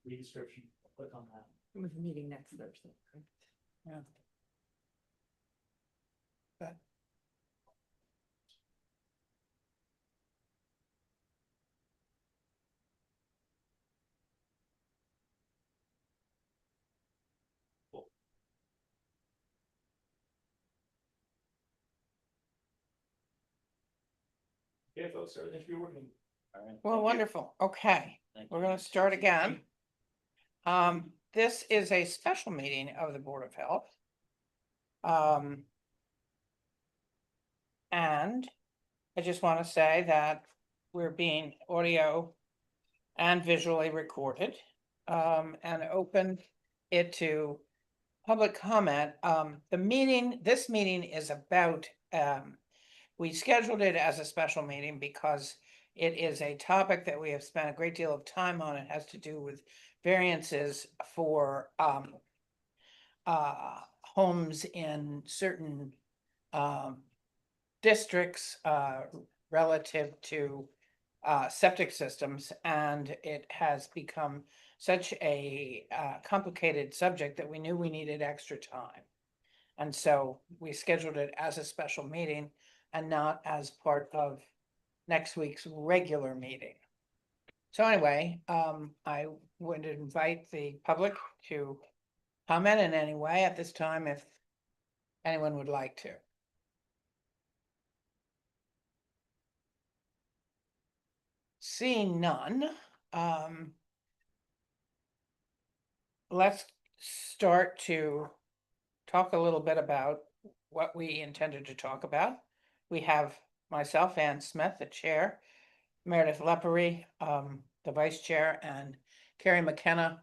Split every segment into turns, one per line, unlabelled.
Read description, click on that.
With the meeting next Thursday. Correct?
Yeah. But
Okay, folks, everything should be working. All right.
well,
Thank you.
wonderful. Okay,
Thank
we're
you.
gonna start again. This is a special meeting of the Board of Health. And I just want to say that we're being audio and visually recorded, and open it to public comment. This meeting is about, we scheduled it as a special meeting because it is a topic that we have spent a great deal of time on. It has to do with variances for homes in certain districts relative to septic systems, and it has become such a complicated subject that we knew we needed extra time. And so we scheduled it as a special meeting and not as part of next week's regular meeting. So anyway, I would invite the public to comment in any way at this time if anyone would like to. Seeing none, let's start to talk a little bit about what we intended to talk about. We have myself, Ann Smith, the chair, Meredith Leppery, the vice chair, and Carrie McKenna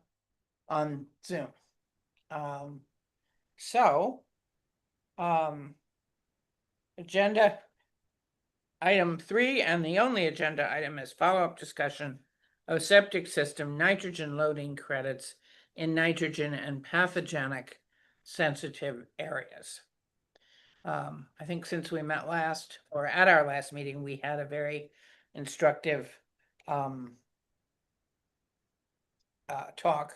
on Zoom. Agenda item 3, and the only agenda item, is follow-up discussion of septic system nitrogen loading credits in nitrogen and pathogenic sensitive areas. I think since we met last, or at our last meeting, we had a very instructive talk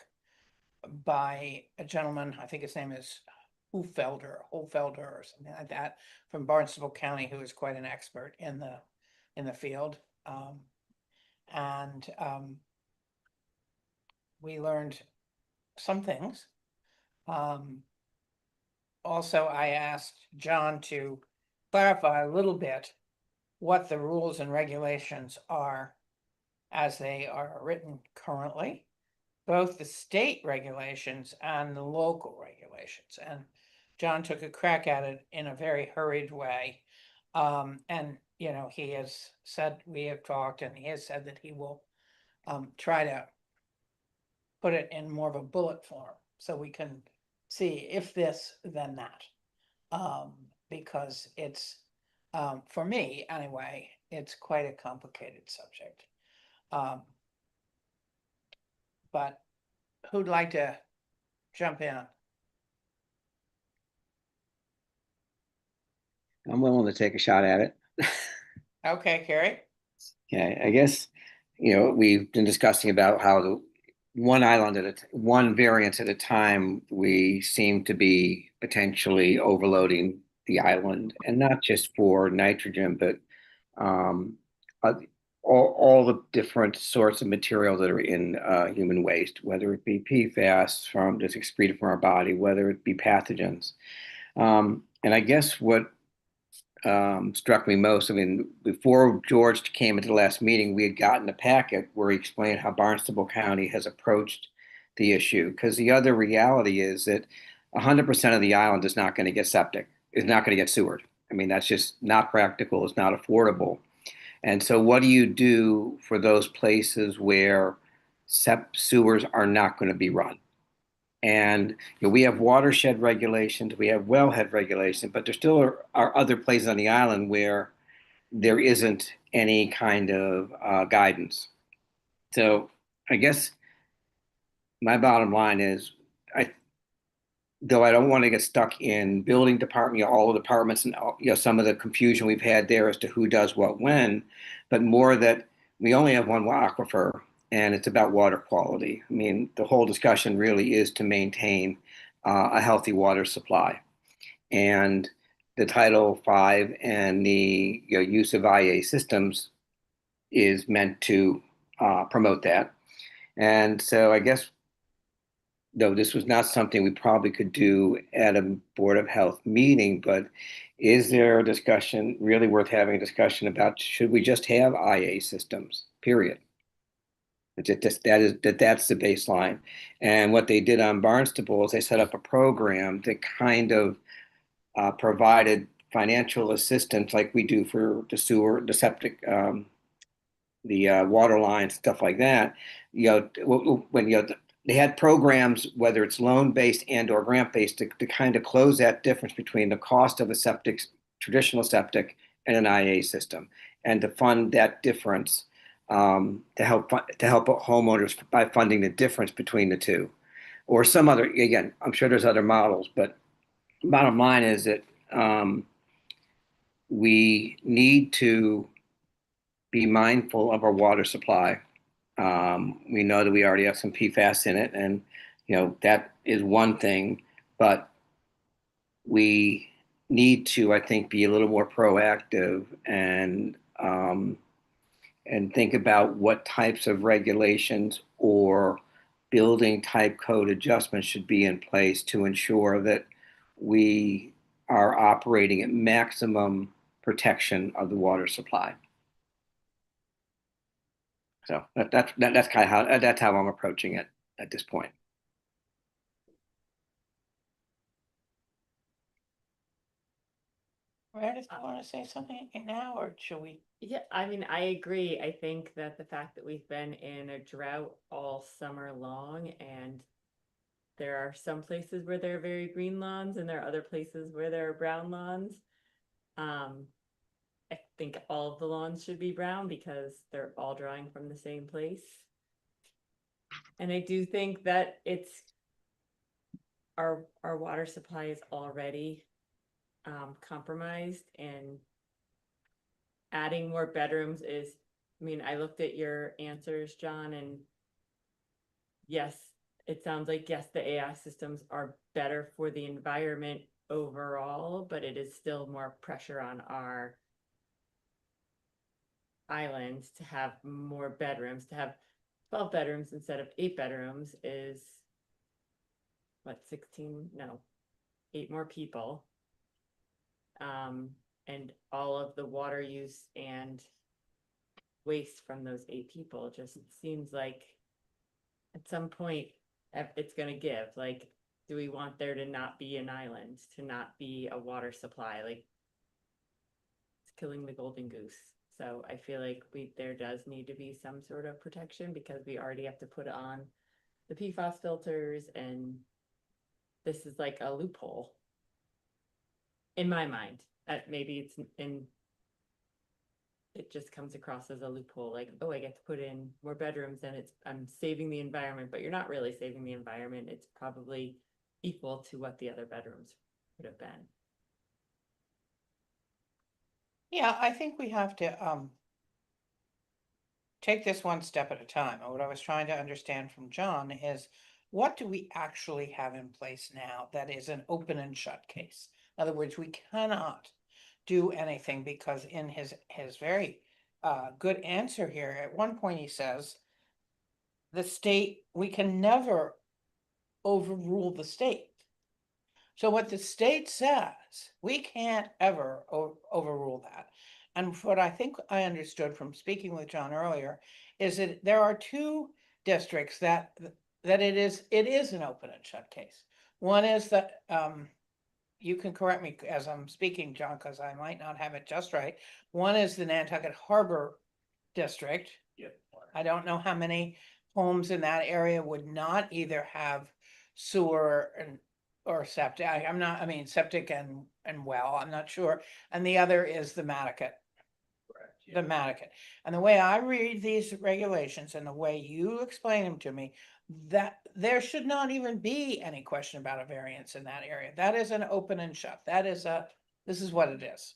by a gentleman, I think his name is Hofelder or something like that, from Barnstable County, who is quite an expert in the field. We learned some things. Also, I asked John to clarify a little bit what the rules and regulations are as they are written currently, both the state regulations and the local regulations. And John took a crack at it in a very hurried way. And, you know, he has said, we have talked, and he has said that he will try to put it in more of a bullet form so we can see if this, then that. Because it's, for me anyway, it's quite a complicated subject. But who'd like to jump in?
I'm willing to take a shot at it.
Okay, Carrie?
Okay, I guess, we've been discussing about how the one island one variance at a time, we seem to be potentially overloading the island, and not just for nitrogen, but all the different sorts of material that are in human waste, whether it be PFAS from that's excreted from our body, whether it be pathogens. And I guess what struck me most, I mean, before George came into the last meeting, we had gotten a packet where he explained how Barnstable County has approached the issue. Because the other reality is that 100% of the island is not going to get septic, is not going to get sewered. I mean, that's just not practical, it's not affordable. And so, what do you do for those places where sewers are not going to be run? And we have watershed regulations, we have wellhead regulations, but there still are other places on the island where there isn't any kind of guidance. So I guess my bottom line is, I though I don't want to get stuck in building department, all the departments and some of the confusion we've had there as to who does what when, but more that we only have one aquifer and it's about water quality. I mean, the whole discussion really is to maintain a healthy water supply. And the Title V and the use of IA systems is meant to promote that. And so I guess though this was not something we probably could do at a Board of Health meeting, but is there a discussion really worth having a discussion about should we just have IA systems, period? That's the baseline. And what they did on Barnstable is they set up a program that kind of provided financial assistance like we do for the sewer, the septic, the water lines, stuff like that. When they had programs, whether it's loan-based and or grant-based, to kind of close that difference between the cost of a septic, traditional septic, and an IA system, and to fund that difference, to help homeowners by funding the difference between the two, or some other. Again, I'm sure there's other models, but bottom line is that we need to be mindful of our water supply. We know that we already have some PFAS in it, and that is one thing, but we need to, I think, be a little more proactive and think about what types of regulations or building type code adjustments should be in place to ensure that we are operating at maximum protection of the water supply. So that's kind of how I'm approaching it at this point.
Meredith, do you want to say something now, or should we?
Yeah, I mean, I agree. I think that the fact that we've been in a drought all summer long, and there are some places where there are very green lawns and there are other places where there are brown lawns. I think all of the lawns should be brown because they're all drawing from the same place. And I do think that it's our water supply is already compromised, and adding more bedrooms is, I mean, I looked at your answers, John, and yes, it sounds like, yes, the AI systems are better for the environment overall, but it is still more pressure on our islands to have more bedrooms. To have 12 bedrooms instead of 8 bedrooms is what, 16? No, 8 more people. And all of the water use and waste from those 8 people just seems like at some point it's going to give. Like, do we want there to not be an island, to not be a water supply? Like, it's killing the golden goose. So I feel like there does need to be some sort of protection, because we already have to put on the PFAS filters, and this is like a loophole in my mind. Maybe it's it just comes across as a loophole, like, oh, I get to put in more bedrooms and I'm saving the environment, but you're not really saving the environment. It's probably equal to what the other bedrooms would have been.
Yeah, I think we have to take this one step at a time. And what I was trying to understand from John is, what do we actually have in place now that is an open and shut case? In other words, we cannot do anything, because in his very good answer here. At one point, he says, the state, we can never overrule the state. So what the state says, we can't ever overrule that. And what I think I understood from speaking with John earlier is that there are two districts that it is an open and shut case. One is that, you can correct me as I'm speaking, John, because I might not have it just right. One is the Nantucket Harbor District.
Yep.
I don't know how many homes in that area would not either have sewer or septic. I'm not, I mean, septic and well, I'm not sure. And the other is the Nantucket,
Correct.
the Nantucket. And the way I read these regulations and the way you explain them to me, that there should not even be any question about a variance in that area. That is an open and shut. This is what it is.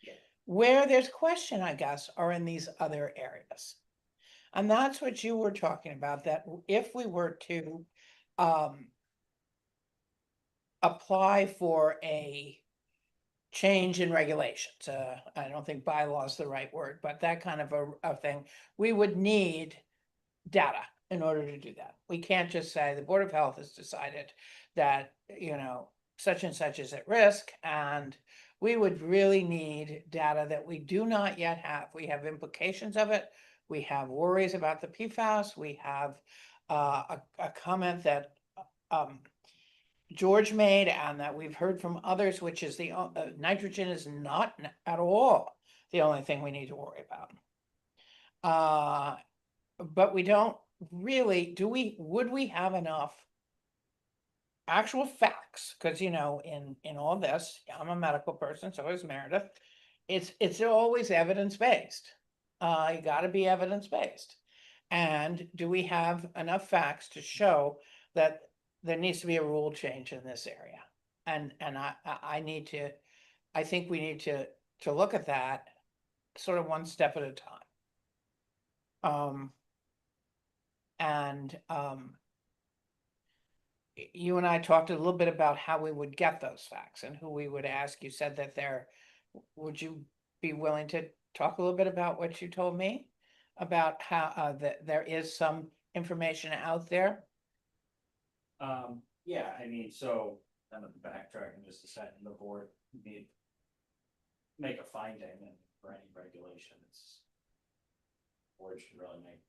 Yeah.
Where there's question, I guess, are in these other areas. And that's what you were talking about, that if we were to apply for a change in regulations, I don't think bylaw is the right word, but that kind of a thing, we would need data in order to do that. We can't just say the Board of Health has decided that, such and such is at risk, and we would really need data that we do not yet have. We have implications of it. We have worries about the PFAS. We have a comment that George made and that we've heard from others, which is the nitrogen is not at all the only thing we need to worry about. But we don't really, would we have enough actual facts? Because, in all this, I'm a medical person, so is Meredith. It's always evidence-based. You gotta be evidence-based. And do we have enough facts to show that there needs to be a rule change in this area? And I think we need to look at that sort of one step at a time. You and I talked a little bit about how we would get those facts and who we would ask. You said that would you be willing to talk a little bit about what you told me? About how, that there is some information out there?
Yeah, I mean, so I'm backtracking just a second. The board need make a finding, and for any regulation, board should really make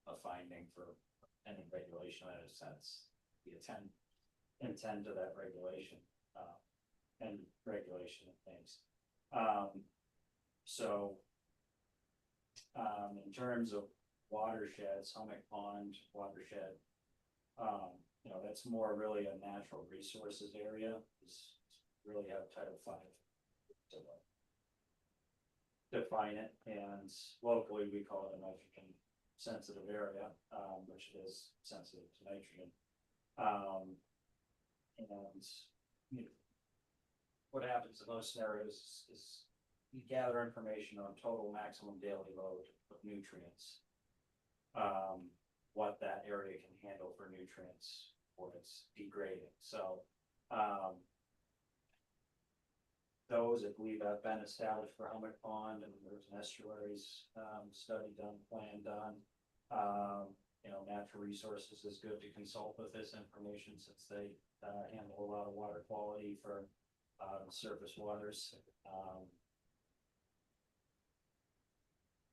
a finding for any regulation that has sense. The intent of that regulation, and regulation of things. In terms of watersheds, Hummock Pond watershed, that's more really a natural resources area. It's really have Title V to define it, and locally we call it a nitrogen sensitive area, which is sensitive to nitrogen. What happens in those scenarios is you gather information on total maximum daily load of nutrients, what that area can handle for nutrients or it's degrading. So those, I believe, have been established for Hummock Pond, and there's an estuaries study done, plan done. Natural Resources is good to consult with this information since they handle a lot of water quality for surface waters.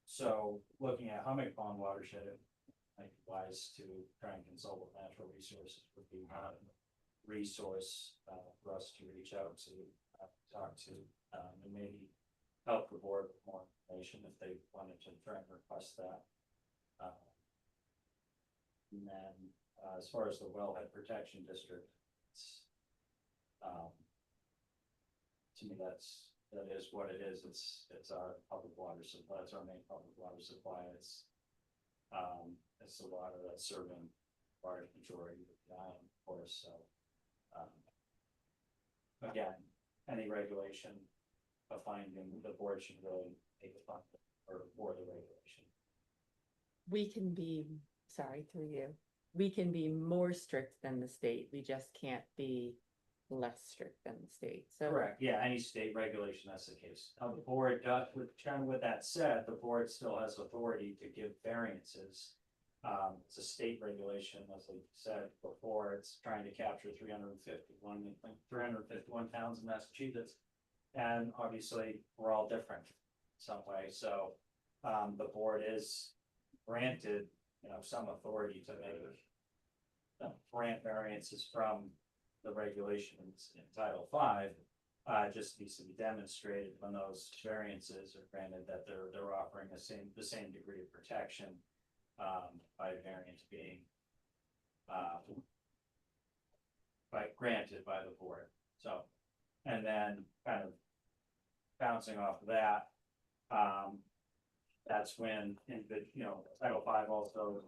So looking at Hummock Pond watershed, it might be wise to try and consult with Natural Resources would be one resource for us to reach out to, talk to, and maybe help the board with more information if they wanted to try and request that. And then as far as the wellhead protection district, to me that is what it is. It's our public water supply. It's our main public water supply. It's the water that's serving large majority of the island, of course. So again, any regulation, a finding, the board should really take a fund for the regulation.
We can be, sorry, through you, we can be more strict than the state. We just can't be less strict than the state, so.
Correct, yeah, any state regulation, that's the case. Now, the board does, with that said, the board still has authority to give variances. It's a state regulation, as I said before, it's trying to capture 351 towns in Massachusetts. And obviously, we're all different in some way, so, the board is granted, some authority to make grant variances from the regulations in Title V. Just needs to be demonstrated when those variances are granted that they're offering the same degree of protection, by variance being granted by the board. So, and then kind of bouncing off of that, that's when Title V also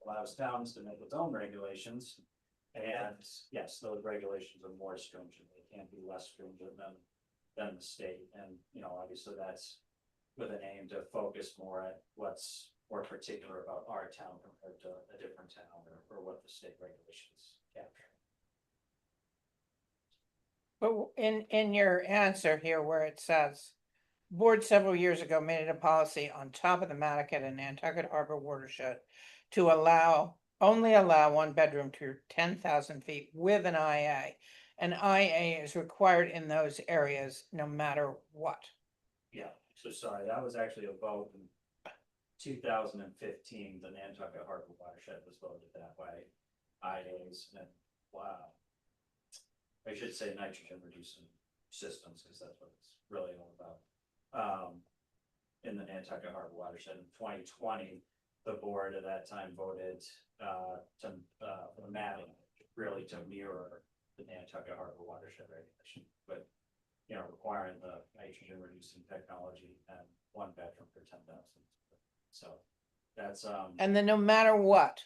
allows towns to make its own regulations. And yes, those regulations are more stringent. They can't be less stringent than the state. And, obviously that's with an aim to focus more at what's more particular about our town compared to a different town, or what the state regulations capture.
But in your answer here where it says, board several years ago made it a policy on top of the Nantucket and Nantucket Harbor watershed to only allow one bedroom to 10,000 feet with an IA. An IA is required in those areas no matter what.
Yeah, so sorry, that was actually a vote in 2015, the Nantucket Harbor watershed was voted that way. IAs and, wow. I should say nitrogen reducing systems, because that's what it's really all about. In the Nantucket Harbor watershed in 2020, the board at that time voted for mapping, really to mirror the Nantucket Harbor watershed regulation, but requiring the nitrogen reducing technology and one bedroom per 10,000. So that's
And then no matter what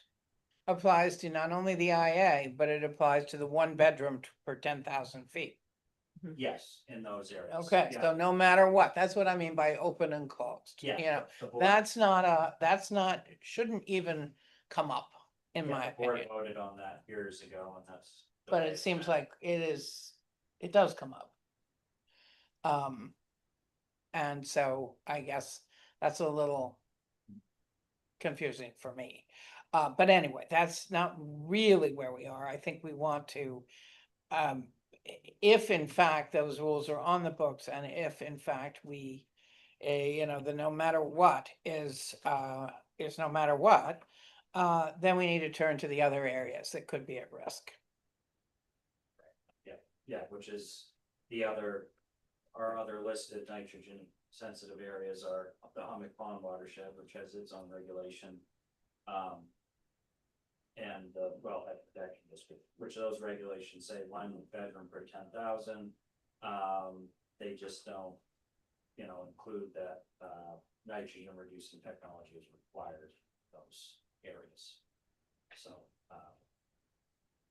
applies to not only the IA, but it applies to the one bedroom per 10,000 feet.
yes, in those areas.
Okay,
Yeah.
so no matter what, that's what I mean by open and closed.
Yeah, the board-
That's not, shouldn't even come up, in
yeah,
my
the board
opinion.
voted on that years ago, and that's. the
But
way
it
it's
seems
been.
like it does come up. And so I guess that's a little confusing for me. But anyway, that's not really where we are. I think we want to, if in fact those rules are on the books, and if in fact we, the no matter what is no matter what, then we need to turn to the other areas that could be at risk.
Yeah, which is our other listed nitrogen sensitive areas are the Hummock Pond watershed, which has its own regulation. And the wellhead protection district, which those regulations say one bedroom per 10,000. They just don't, include that nitrogen reducing technology is required in those areas. So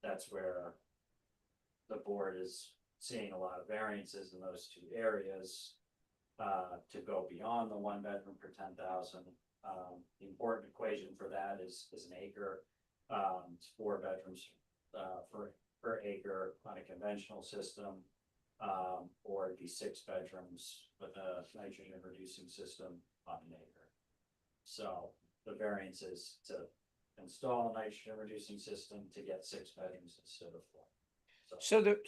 that's where the board is seeing a lot of variances in those two areas to go beyond the one bedroom per 10,000. The important equation for that is an acre. It's 4 bedrooms per acre on a conventional system, or it'd be 6 bedrooms with a nitrogen reducing system on an acre. So the variance is to install a nitrogen reducing system to get 6 bedrooms instead of 4.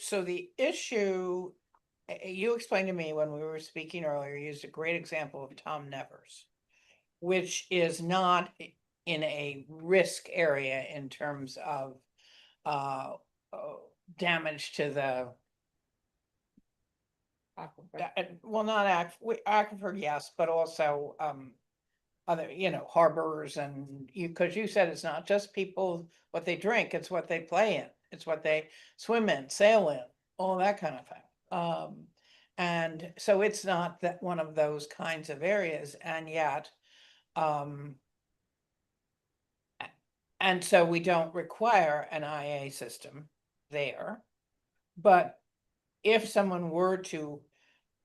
So the issue, you explained to me when we were speaking earlier, you used a great example of Tom Nevers, which is not in a risk area in terms of damage to the, well, not aquifer, yes, but also other, harbors, and because you said it's not just people, what they drink, it's what they play in, it's what they swim in, sail in, all that kind of thing. And so it's not that one of those kinds of areas, and yet, and so we don't require an IA system there. But if someone were to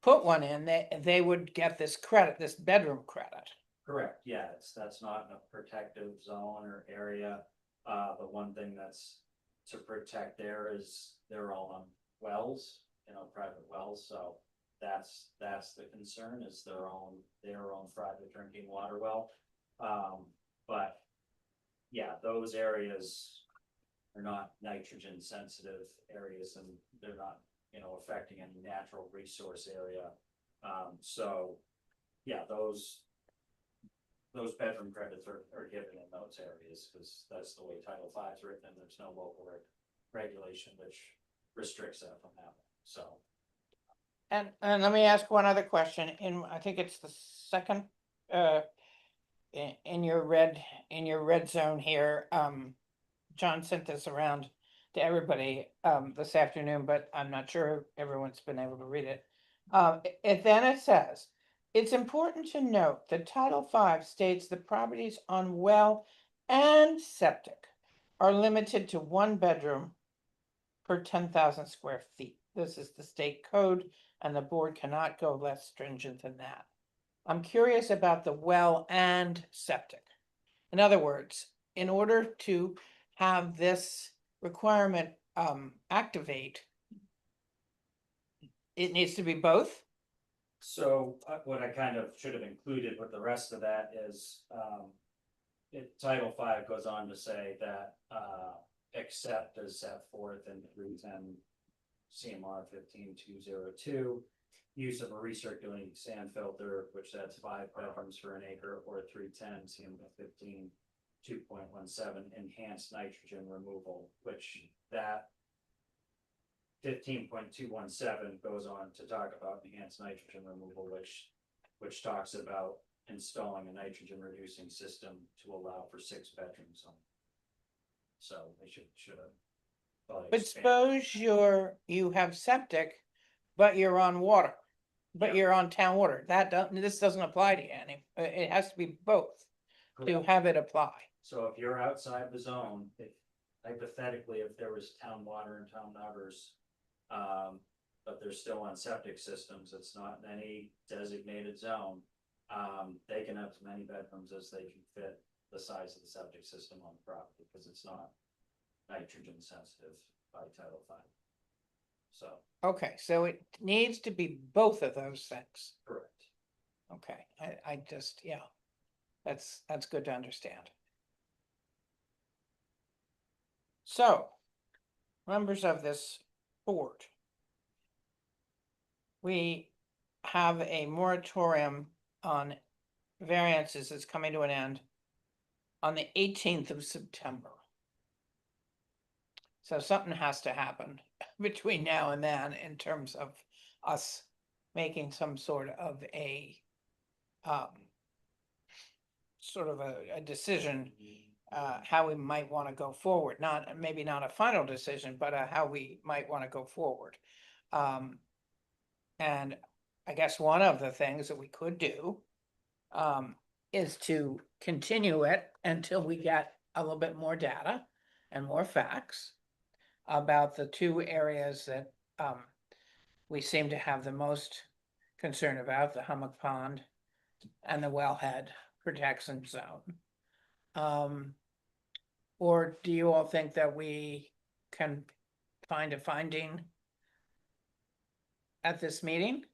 put one in, they would get this credit, this bedroom credit.
Correct, yeah, that's not in a protective zone or area. The one thing that's to protect there is they're all on wells, private wells, so that's the concern, is their own private drinking water well. But yeah, those areas are not nitrogen sensitive areas, and they're not, affecting any natural resource area. So yeah, those bedroom credits are given in those areas, because that's the way Title V is written, and there's no local regulation which restricts that from happening, so.
And let me ask one other question. I think it's the second, in your red zone here, John sent this around to everybody, this afternoon, but I'm not sure everyone's been able to read it. It says, it's important to note that Title V states the properties on well and septic are limited to 1 bedroom per 10,000 square feet. This is the state code, and the board cannot go less stringent than that. I'm curious about the well and septic. In other words, in order to have this requirement activate, it needs to be both?
So what I kind of should have included with the rest of that is, Title V goes on to say that, except as set forth in 310 CMR 15202, use of a recirculating sand filter, which that's 5 bedrooms for an acre, or 310 CMR 2.17 enhanced nitrogen removal, which that 15.217 goes on to talk about enhanced nitrogen removal, which talks about installing a nitrogen reducing system to allow for 6 bedrooms on. So they should have. probably
But
expanded.
suppose you have septic, but you're on water, but
Yeah.
you're on town water. This doesn't apply to you any. It has to be both to
Correct.
have it apply.
So if you're outside the zone, hypothetically, if there was town water and town numbers, but they're still on septic systems, it's not in any designated zone, they can have as many bedrooms as they can fit the size of the septic system on the property, because it's not nitrogen sensitive by Title V. So,
Okay, so it needs to be both of those things.
correct.
Okay, I just, yeah, that's good to understand. So, members of this board, we have a moratorium on variances that's coming to an end on the 18th of September. So something has to happen between now and then in terms of us making some sort of a decision, how we might want to go forward. Maybe not a final decision, but how we might want to go forward. And I guess one of the things that we could do is to continue it until we get a little bit more data and more facts about the 2 areas that we seem to have the most concern about, the Hummock Pond and the Wellhead Protection Zone. Or do you all think that we can find a finding at this meeting?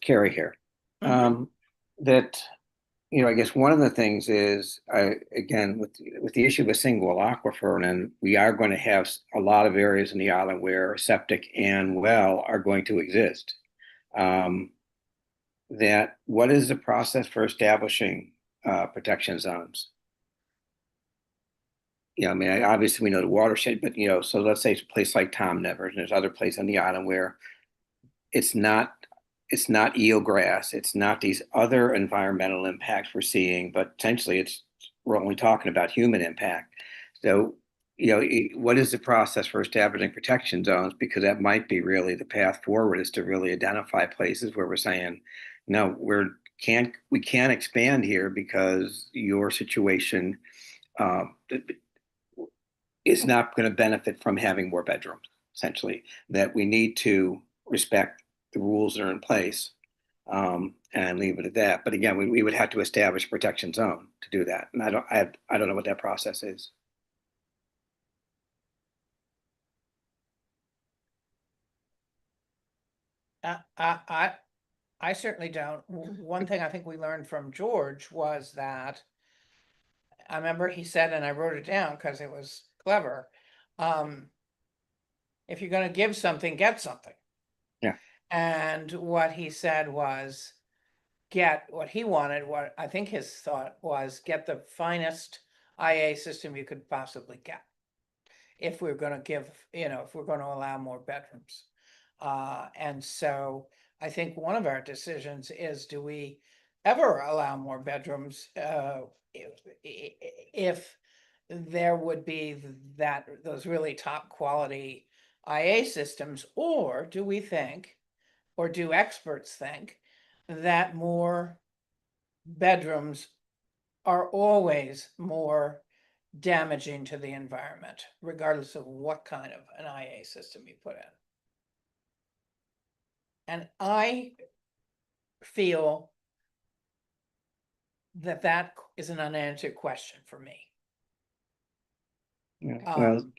Carrie here.
Mhm.
That, I guess one of the things is, again, with the issue of a single aquifer, and we are going to have a lot of areas in the island where septic and well are going to exist. That what is the process for establishing protection zones? I mean, obviously we know the watershed, but so let's say it's a place like Tom Nevers, and there's other places on the island where it's not eelgrass, it's not these other environmental impacts we're seeing, but potentially we're only talking about human impact. So, what is the process for establishing protection zones? Because that might be really the path forward, is to really identify places where we're saying, no, we can't expand here because your situation is not going to benefit from having more bedrooms, essentially, that we need to respect the rules that are in place, and leave it at that. But again, we would have to establish a protection zone to do that. And I don't know what that process is.
I certainly don't. One thing I think we learned from George was that, I remember he said, and I wrote it down because it was clever. If you're gonna give something, get something.
Yeah.
And what he said was, get what he wanted, what I think his thought was, get the finest IA system you could possibly get. If we're gonna give, if we're gonna allow more bedrooms. And so I think one of our decisions is, do we ever allow more bedrooms? If there would be those really top quality IA systems, or do we think, or do experts think, that more bedrooms are always more damaging to the environment, regardless of what kind of an IA system you put in? And I feel that that is an unanswered question for me.
Yeah, well,
Um,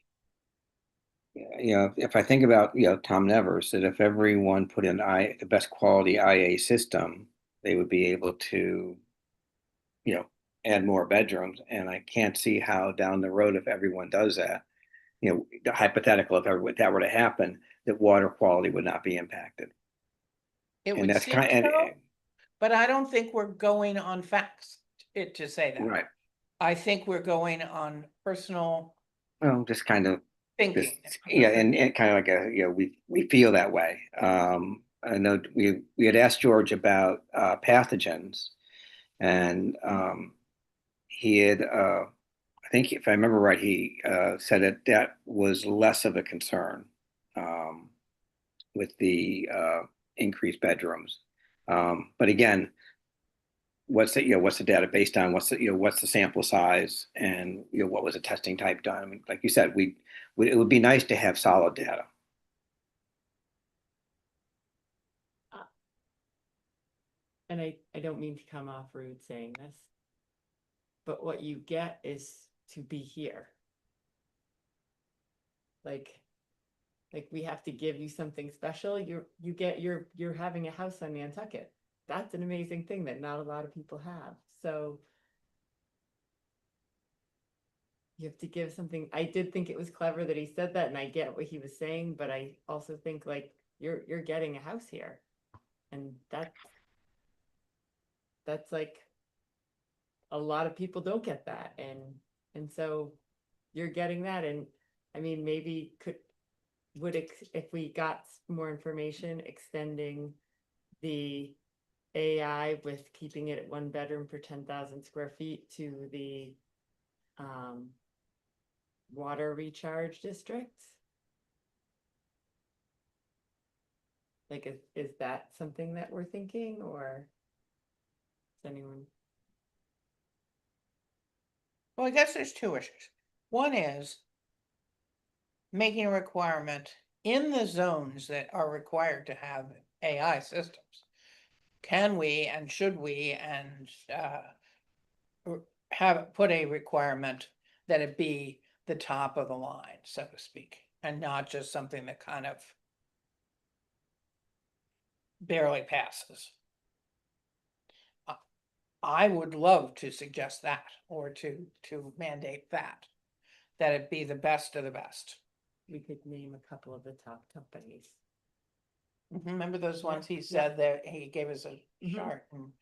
if I think about, Tom Nevers, that if everyone put in the best quality IA system, they would be able to, you know, add more bedrooms. And I can't see how down the road, if everyone does that, the hypothetical, if that were to happen, that water quality would not be impacted.
It
And
would
that's
seem
kind
so, but I don't think we're going on facts to say that.
right.
I think we're going on personal
Well, just kind of this,
thinking.
yeah, and kind of like we feel that way. I know we had asked George about pathogens, and he had I think if I remember right, he said that was less of a concern um, with the increased bedrooms. But again, what's the data based on? What's the sample size, and what was the testing type done? I mean, like you said, it would be nice to have solid data.
And I don't mean to come off rude saying this, but what you get is to be here. Like we have to give you something special. You're having a house on Nantucket. That's an amazing thing that not a lot of people have. So you have to give something. I did think it was clever that he said that, and I get what he was saying, but I also think like you're getting a house here. And that's like a lot of people don't get that. And so you're getting that. And I mean, maybe if we got more information extending the AI with keeping it at 1 bedroom for 10,000 square feet to the water recharge districts. Like, is that something that we're thinking, or is anyone?
Well, I guess there's two issues. One is making a requirement in the zones that are required to have AI systems. Can we and should we and put a requirement that it be the top of the line, so to speak, and not just something that kind of barely passes? I would love to suggest that, or to mandate that it be the best of the best.
We could name a couple of the top companies.
Remember those ones he
Yeah.
said that he gave us a
Mhm.
chart, and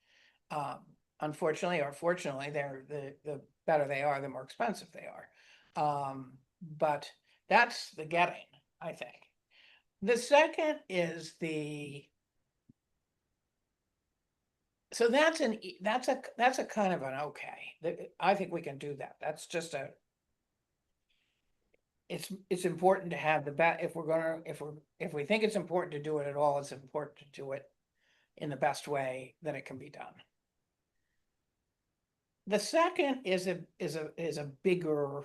unfortunately or fortunately, the better they are, the more expensive they are. But that's the getting, I think. The second is so that's a kind of an okay. I think we can do that. That's just it's important to have if we think it's important to do it at all, it's important to do it in the best way that it can be done. The second is a bigger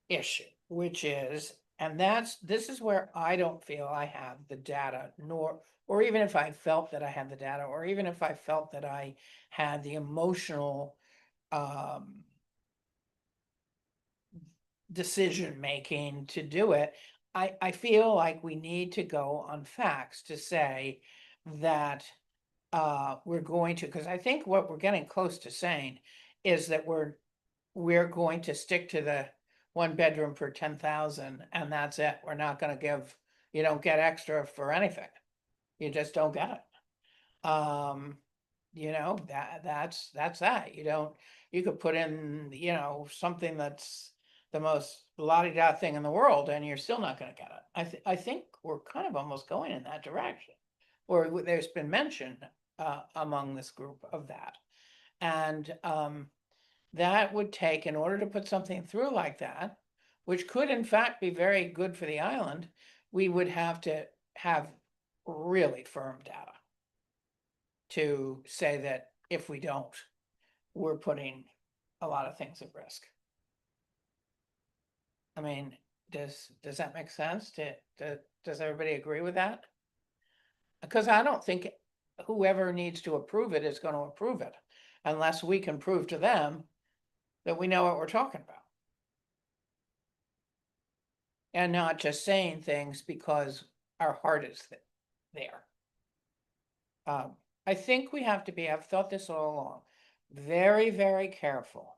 issue, which is, and this is where I don't feel I have the data, or even if I felt that I had the data, or even if I felt that I had the emotional decision making to do it. I feel like we need to go on facts to say that we're going to, because I think what we're getting close to saying is that we're going to stick to the 1 bedroom per 10,000 and that's it. We're not gonna give, you don't get extra for anything. You just don't get it. That's that. You don't, you could put in, something that's the most la-di-da thing in the world and you're still not gonna get it. I think we're kind of almost going in that direction. Or there's been mention among this group of that. And that would take, in order to put something through like that, which could in fact be very good for the island, we would have to have really firm data to say that if we don't, we're putting a lot of things at risk. I mean, does that make sense? Does everybody agree with that? Because I don't think whoever needs to approve it is going to approve it unless we can prove to them that we know what we're talking about. And not just saying things because our heart is there. I think we have to be, I've thought this all along, very, very careful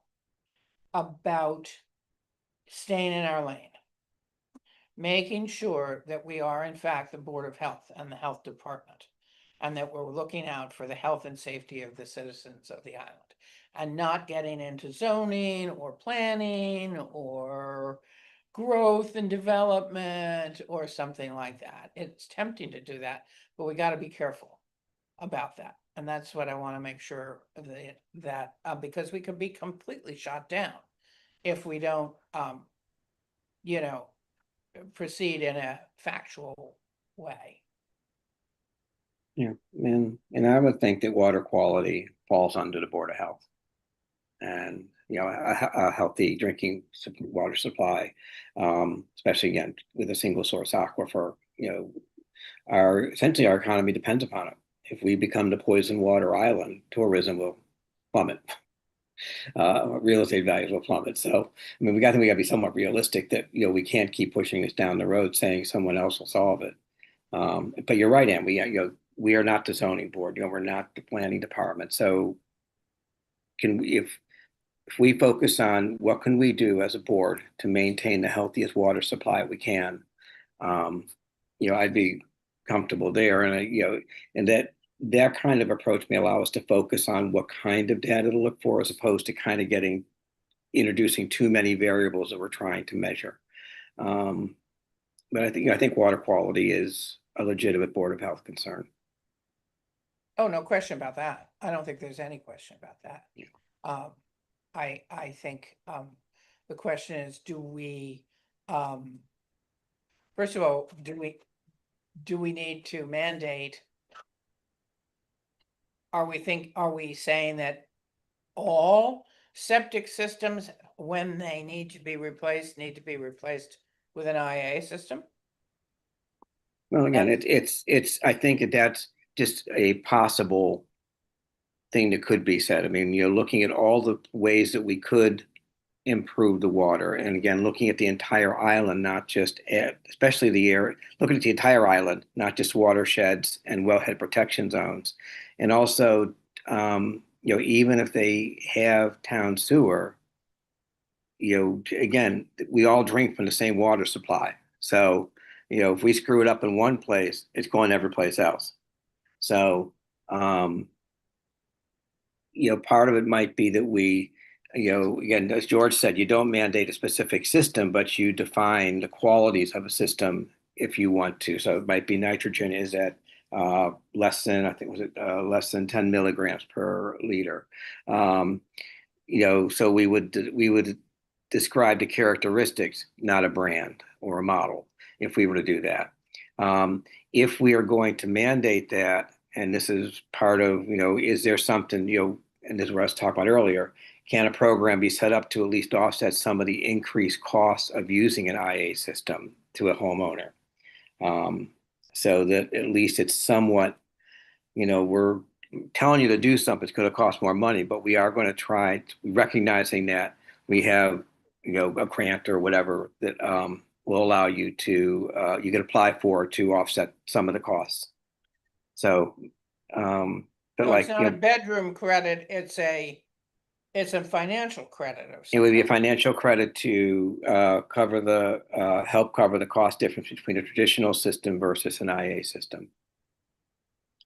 about staying in our lane. Making sure that we are in fact the Board of Health and the Health Department. And that we're looking out for the health and safety of the citizens of the island. And not getting into zoning or planning or growth and development or something like that. It's tempting to do that, but we got to be careful about that. And that's what I want to make sure that because we could be completely shot down if we don't, proceed in a factual way.
Yeah, and I would think that water quality falls under the Board of Health. And, a healthy drinking water supply, especially again, with a single source aquifer, essentially our economy depends upon it. If we become the poison water island, tourism will plummet. Real estate values will plummet. So, I mean, we got to be somewhat realistic that, we can't keep pushing this down the road saying someone else will solve it. But you're right, Ann, we are not the zoning board, we're not the planning department. So if we focus on what can we do as a board to maintain the healthiest water supply we can, I'd be comfortable there. And, and that kind of approach may allow us to focus on what kind of data to look for, as opposed to kind of introducing too many variables that we're trying to measure. But I think water quality is a legitimate Board of Health concern.
Oh, no question about that. I don't think there's any question about that.
Yeah.
I think the question is, do we first of all, do we need to mandate? Are we saying that all septic systems, when they need to be replaced with an IA system?
Well, again, I think that's just a possible thing that could be said. I mean, looking at all the ways that we could improve the water, and again, looking at the entire island, not just especially the area, looking at the entire island, not just watersheds and wellhead protection zones, and also, even if they have town sewer, again, we all drink from the same water supply. So, if we screw it up in one place, it's going every place else. So, part of it might be that we, again, as George said, you don't mandate a specific system, but you define the qualities of a system if you want to. So it might be nitrogen is at less than, I think, less than 10 milligrams per liter. So we would describe the characteristics, not a brand or a model, if we were to do that. If we are going to mandate that, and this is part of, is there something, and this is what I was talking about earlier, can a program be set up to at least offset some of the increased costs of using an IA system to a homeowner? So that at least it's somewhat, we're telling you to do something, it's going to cost more money, but we are going to try recognizing that we have, a grant or whatever that will allow you to, you can apply for to offset some of the costs. So, but
So it's
like,
not a bedroom credit, it's a financial credit of
it would be a
some kind.
financial credit to help cover the cost difference between a traditional system versus an IA system.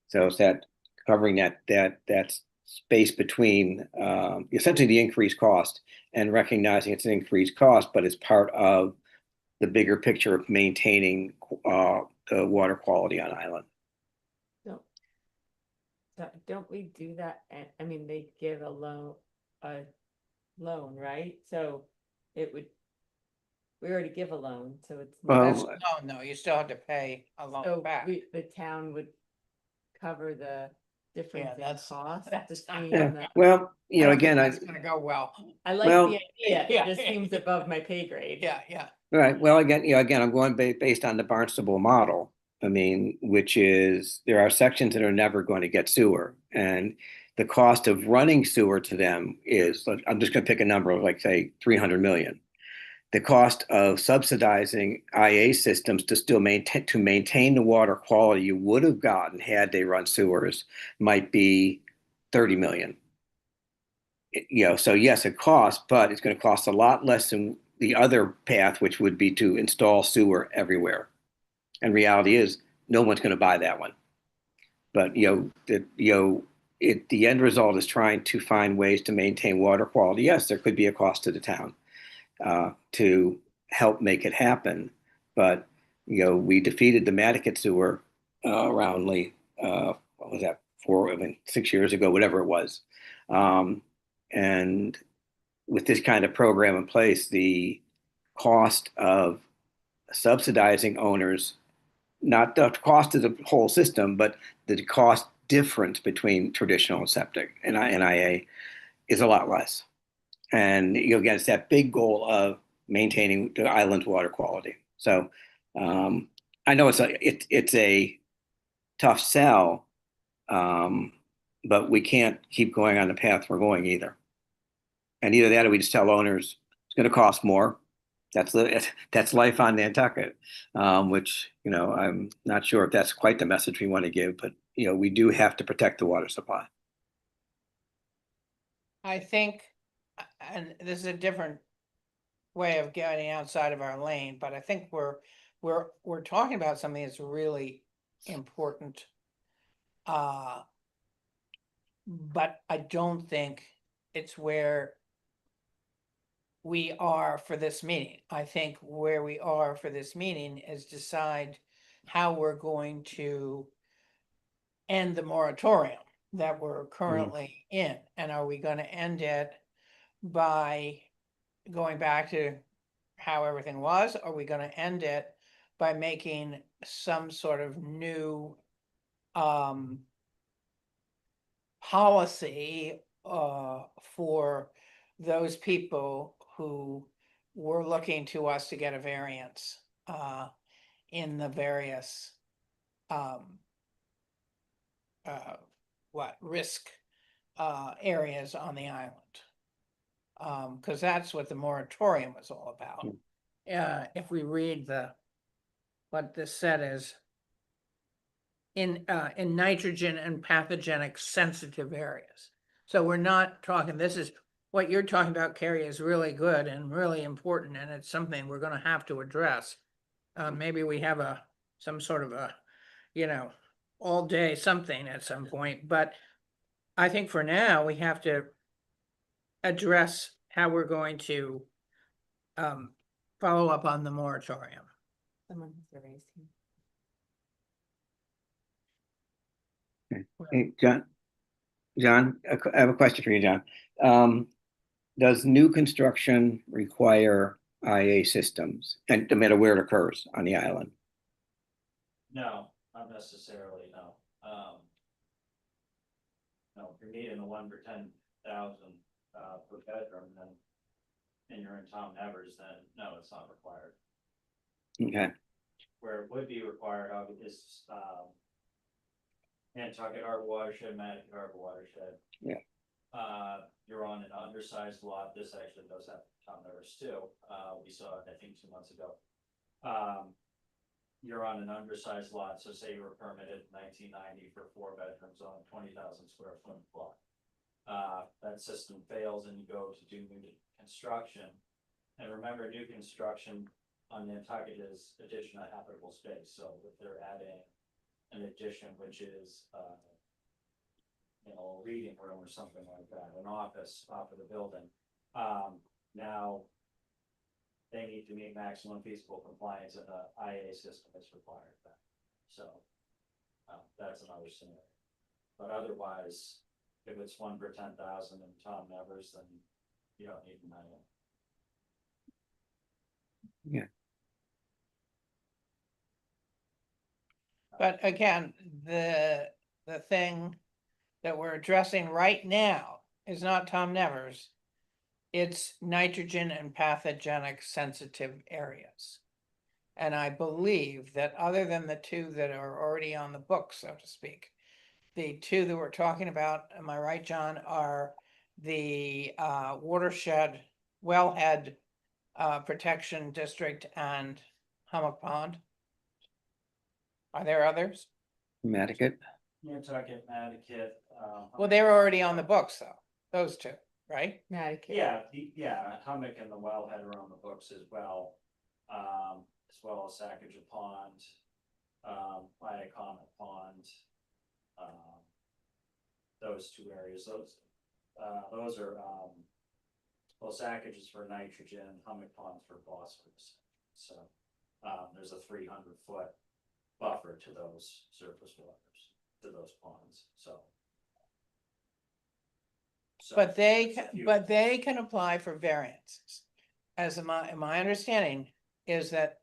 So it's that covering that space between essentially the increased cost and recognizing it's an increased cost, but it's part of the bigger picture of maintaining the water quality on island.
Don't we do that? And I mean, they give a loan, right? So it would, we already give a loan, so it's.
That's
Well,
a loan, though, you still have to pay a loan
So
back.
the town would cover the difference in
that's-
cost
that's-
between
yeah,
the.
well,
I don't think
again,
that's gonna go well.
I like
well-
the idea,
Yeah.
it just seems above my pay grade.
Yeah.
right. Well, again, I'm going based on the Barnstable model. I mean, which is there are sections that are never going to get sewer, and the cost of running sewer to them is, I'm just going to pick a number of like say 300 million. The cost of subsidizing IA systems to still maintain the water quality you would have gotten had they run sewers might be 30 million. So yes, it costs, but it's going to cost a lot less than the other path, which would be to install sewer everywhere. And reality is, no one's going to buy that one. But the end result is trying to find ways to maintain water quality. Yes, there could be a cost to the town to help make it happen, but we defeated the Nantucket sewer roundly. What was that? 6 years ago, whatever it was. And with this kind of program in place, the cost of subsidizing owners, not the cost of the whole system, but the cost difference between traditional and septic and IA is a lot less. And again, it's that big goal of maintaining the island's water quality. So I know it's a tough sell, but we can't keep going on the path we're going either. And either that or we just tell owners it's going to cost more. That's life on Nantucket, which I'm not sure if that's quite the message we want to give, but we do have to protect the water supply.
I think, and this is a different way of getting outside of our lane, but I think we're talking about something that's really important. But I don't think it's where we are for this meeting. I think where we are for this meeting is decide how we're going to end the moratorium that we're currently in. And are we going to end it by going back to how everything was? Are we going to end it by making some sort of new policy for those people who were looking to us to get a variance in the various risk areas on the island? Because that's what the moratorium was all about. If we read what this said is in nitrogen and pathogenic sensitive areas. So we're not talking, this is what you're talking about, Carrie, is really good and really important, and it's something we're gonna have to address. Maybe we have some sort of a, all day something at some point, but I think for now, we have to address how we're going to follow up on the moratorium.
Someone has their raised hand.
Hey, John, I have a question for you, John. Does new construction require IA systems, and no matter where it occurs on the island?
No, not necessarily, no. No, if you're needing a 1 for 10,000 per bedroom, then, and you're in Tom Evers, then no, it's not required.
Okay.
Where it would be required, is Nantucket Harbor Watershed, Nantucket Harbor Watershed.
Yeah.
You're on an undersized lot. This actually does have Tom Evers too. We saw it, I think, 2 months ago. you're on an undersized lot, so say you were permitted in 1990 for 4 bedrooms on a 20,000 square foot lot. That system fails and you go to do new construction. And remember, new construction on Nantucket is addition of habitable space, so if they're adding an addition, which is, you know, a reading room or something like that, an office off of the building, now they need to meet maximum feasible compliance and the IA system is required then. So, that's another scenario. But otherwise, if it's 1 per 10,000 in Tom Nevers, then you don't need an IA.
Yeah.
But again, the thing that we're addressing right now is not Tom Nevers. It's nitrogen and pathogenic sensitive areas. And I believe that other than the two that are already on the book, so to speak, the two that we're talking about, am I right, John, are the watershed wellhead protection district and Hummock Pond. Are there others?
Nantucket.
Nantucket, Nantucket.
Well, they were already on the books though, those two, right?
Connecticut.
Yeah, Hummock and the wellhead are on the books as well as Sacagawea Pond, Comet Pond. Those two areas, those are, well, Saccage is for nitrogen, Hummock Pond's for phosphorus. So, there's a 300-foot buffer to those surface waters, to those ponds, so.
But
there's a few.
they can apply for variances. As my understanding is that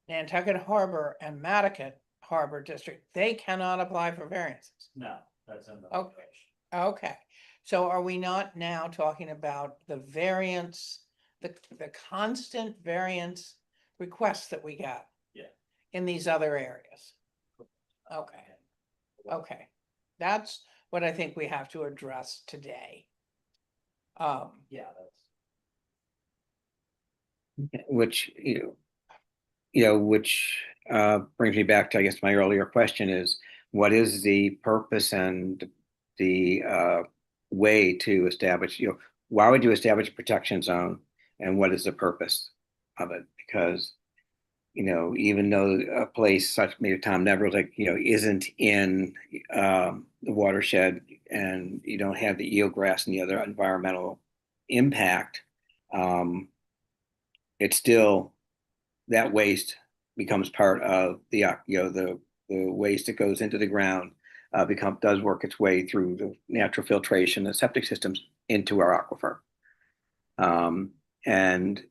Nantucket Harbor and Mattocket Harbor District, they cannot apply for variances.
No, that's in the.
Okay. Okay, so are we not now talking about the variance, the constant variance requests that we got?
Yeah.
In these other areas? Okay, okay, that's what I think we have to address today.
Yeah, that's.
Which, which brings me back to, I guess, my earlier question is, what is the purpose and the way to establish, why would you establish a protection zone and what is the purpose of it? Because, even though a place such maybe Tom Nevers, like, isn't in the watershed and you don't have the eelgrass and the other environmental impact, it's still, that waste becomes part of the waste that goes into the ground, does work its way through the natural filtration, the septic systems into our aquifer. And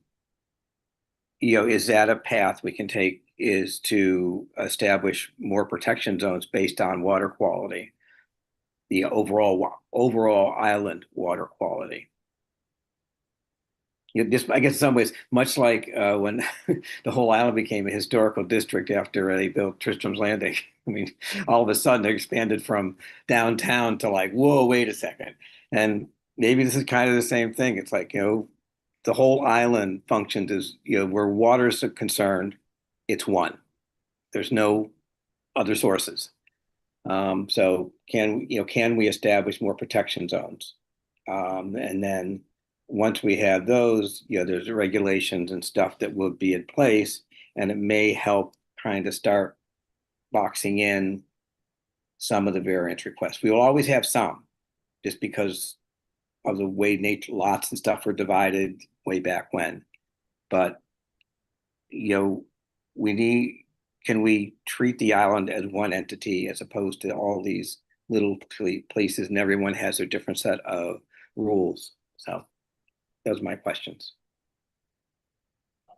is that a path we can take, is to establish more protection zones based on water quality, the overall island water quality? Just, I guess in some ways, much like when the whole island became a historical district after they built Tristram's Landing. I mean, all of a sudden they expanded from downtown to like, whoa, wait a second. And maybe this is kind of the same thing. It's like, the whole island functions as, where water is concerned, it's one. There's no other sources. So can we establish more protection zones? And then once we have those, there's regulations and stuff that will be in place, and it may help kind of start boxing in some of the variance requests. We will always have some, just because of the way nature lots and stuff were divided way back when. But can we treat the island as one entity as opposed to all these little places, and everyone has their different set of rules? So those are my questions.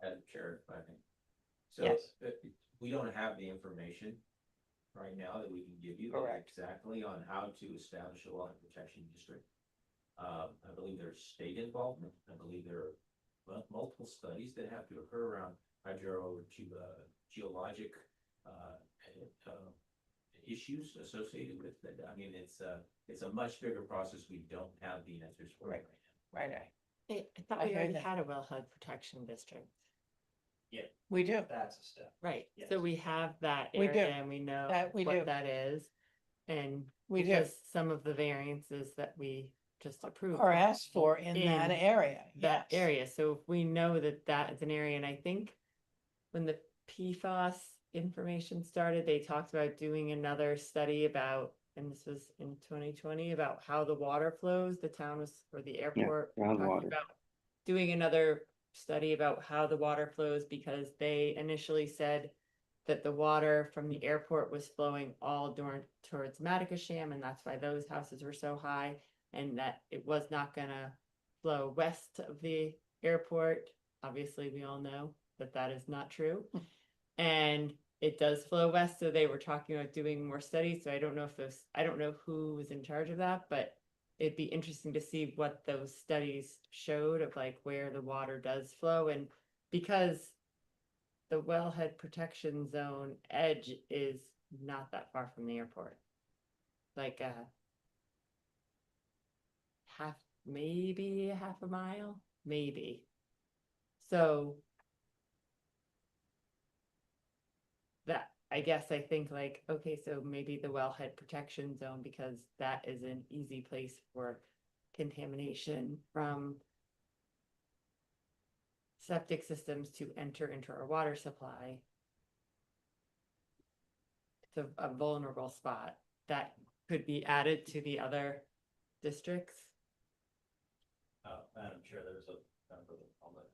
Madam Chair, if I think. So
Yes.
we don't have the information right now that we can give you
Correct.
exactly on how to establish a wetland protection district. I believe there's state involvement. I believe there are multiple studies that have to occur around geologic issues associated with it. I mean, it's a much bigger process. We don't have the answers for
Right.
right now.
Right.
I thought
I
we
heard
already
that.
had a wellhead protection district.
We do,
That's a step.
Right,
Yes.
so we have that
We do.
area and we know
That we do.
what that is. And
We do.
because some of the variances that we just approved.
or
were
asked for in that
in
area,
that
yes.
area, so if we know that that is an area, and I think when the PFAS information started, they talked about doing another study about, and this was in 2020, about how the water flows, the town was, or the airport. talking
groundwater.
about Doing another study about how the water flows, because they initially said that the water from the airport was flowing all towards Matacasham, and that's why those houses were so high, and that it was not gonna flow west of the airport. Obviously, we all know that that is not true. And it does flow west, so they were talking about doing more studies, so I don't know if those, I don't know who was in charge of that, but it'd be interesting to see what those studies showed of like where the water does flow, and because the wellhead protection zone edge is not that far from the airport. Like maybe half a mile, maybe. So that, I guess I think like, okay, so maybe the wellhead protection zone, because that is an easy place for contamination from septic systems to enter into our water supply. It's a vulnerable spot that could be added to the other districts.
Madam Chair, there's a member of the public.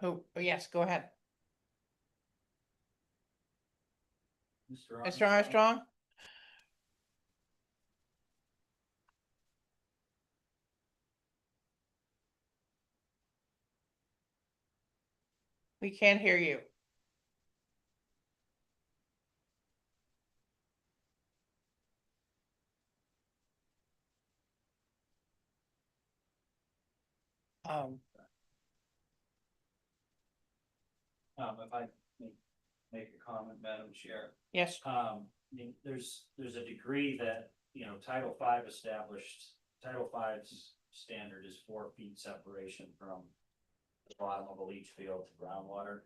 Oh, yes, go ahead.
Mr.
Mr. Armstrong? We can't hear you.
If I may make a comment, Madam Chair.
Yes,
I mean, there's a degree that, you know, Title V established, Title V's standard is 4 feet separation from the bottom of a leach field to groundwater.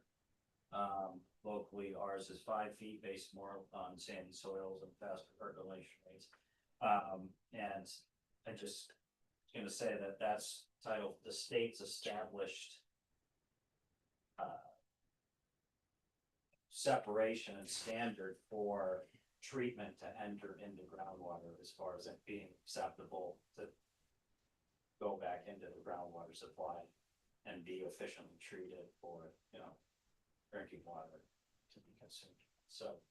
Locally, ours is 5 feet based more on sandy soils and faster percolation rates. And I just gonna say that that's the state's established separation and standard for treatment to enter into groundwater, as far as it being acceptable to go back into the groundwater supply and be efficiently treated for, you know, drinking water to be consumed. So,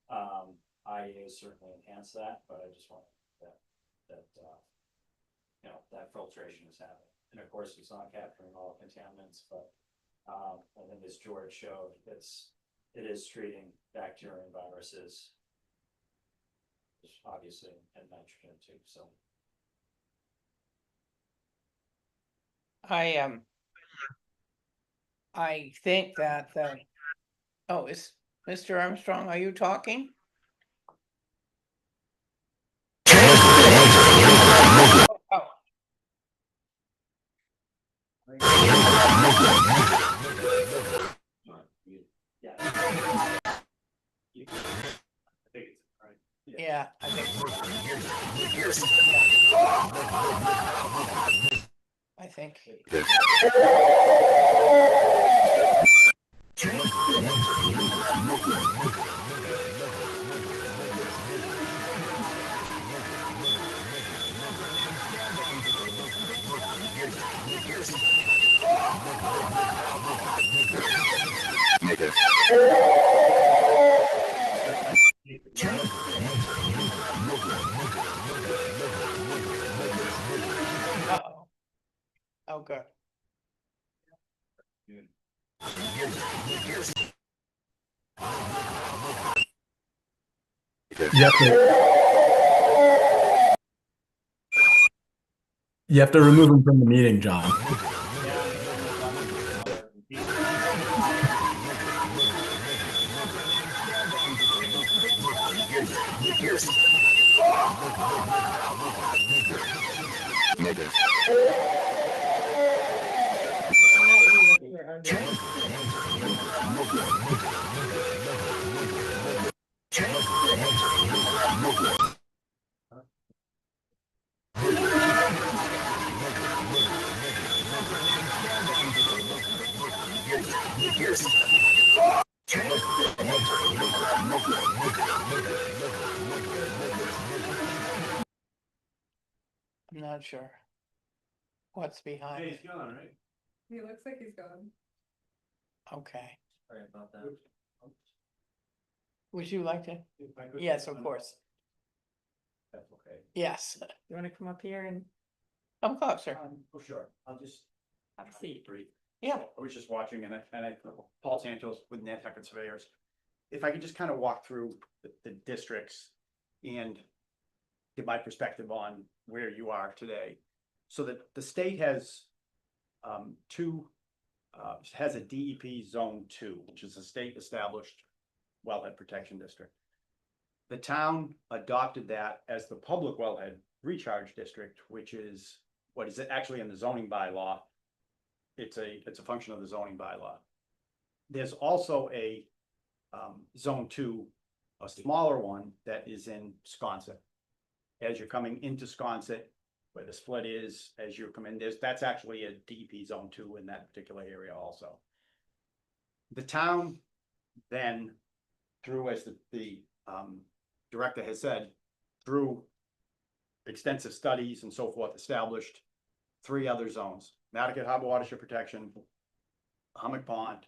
IEA certainly enhanced that, but I just want that you know, that filtration is happening. And of course, it's not capturing all contaminants, but I think as George showed, it is treating bacteria and viruses, obviously, and nitrogen too, so.
I think that is Mr. Armstrong, are you talking? Oh,
Yeah. I think it's right.
yeah, I think. I think. Uh-oh. Oh, good.
You have to remove him from the meeting, John.
I'm not sure what's behind it.
gone, right?
He looks like he's gone.
Okay,
Sorry about that.
would you like to? Yes, of course.
That's okay.
Yes,
You wanna come up here and
come closer.
For sure, I'll just.
have a seat?
Yeah.
I was just watching Paul Santos with Nantucket Surveyors. If I could just kind of walk through the districts and give my perspective on where you are today. So that the state has has a DEP Zone 2, which is a state established wellhead protection district. The town adopted that as the public wellhead recharge district, which is what is actually in the zoning bylaw. It's a function of the zoning bylaw. There's also a Zone 2, a smaller one that is in Sconset. As you're coming into Sconset, where the split is, as you come in, that's actually a DEP Zone 2 in that particular area also. The town then, through, as the director has said, through extensive studies and so forth, established 3 other zones: Nantucket Harbor Watershed Protection, Hummock Pond,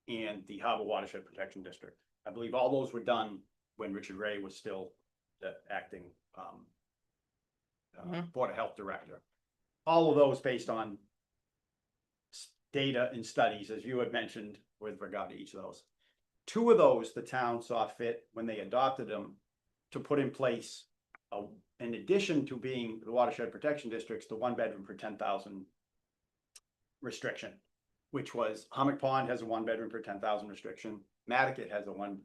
and the Harbor Watershed Protection District. I believe all those were done when Richard Ray was still the acting Board of Health Director. All of those based on data and studies, as you had mentioned, with regard to each of those. 2 of those, the town saw fit when they adopted them to put in place, in addition to being the watershed protection districts, the 1 bedroom per 10,000 restriction, which was Hummock Pond has a 1 bedroom per 10,000 restriction. Nantucket has a one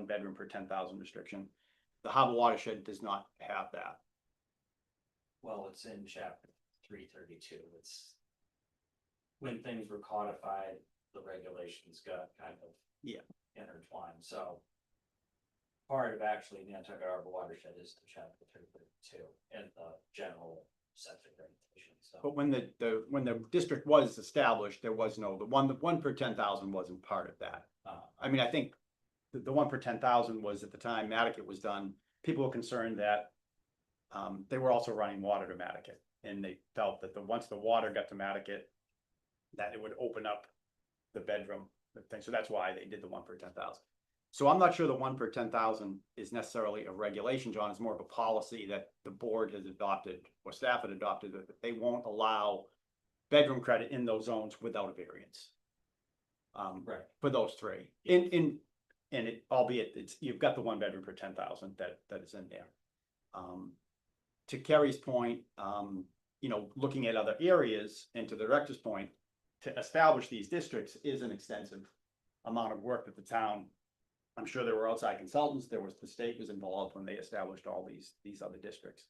bedroom per 10,000 restriction. The Harbor Watershed does not have that.
Well, it's in chapter 332. It's when things were codified, the regulations got kind of intertwined. So part of actually Nantucket Harbor Watershed is the chapter 332 and the general septic regulations. So
But when the district was established, there was no, the one per 10,000 wasn't part of that. I mean, I think the 1 per 10,000 was at the time Nantucket was done. People were concerned that they were also running water to Nantucket, and they felt that once the water got to Nantucket, that it would open up the bedroom thing. So that's why they did the 1 per 10,000. So I'm not sure the 1 per 10,000 is necessarily a regulation, John. It's more of a policy that the board has adopted or staff had adopted, that they won't allow bedroom credit in those zones without a variance.
right.
For those 3. And it, albeit you've got the 1 bedroom per 10,000 that is in there. To Kerry's point, looking at other areas, and to the director's point, to establish these districts is an extensive amount of work that the town, I'm sure there were outside consultants, the state was involved when they established all these other districts.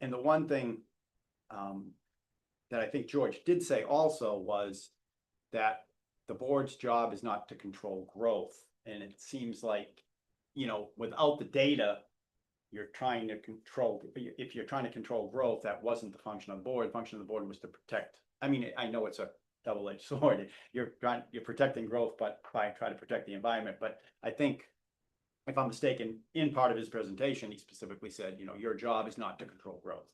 And the one thing that I think George did say also was that the board's job is not to control growth. And it seems like, without the data, you're trying to control, if you're trying to control growth, that wasn't the function of the board. The function of the board was to protect. I mean, I know it's a double-edged sword. You're protecting growth, but by trying to protect the environment. But I think, if I'm mistaken, in part of his presentation, he specifically said, your job is not to control growth.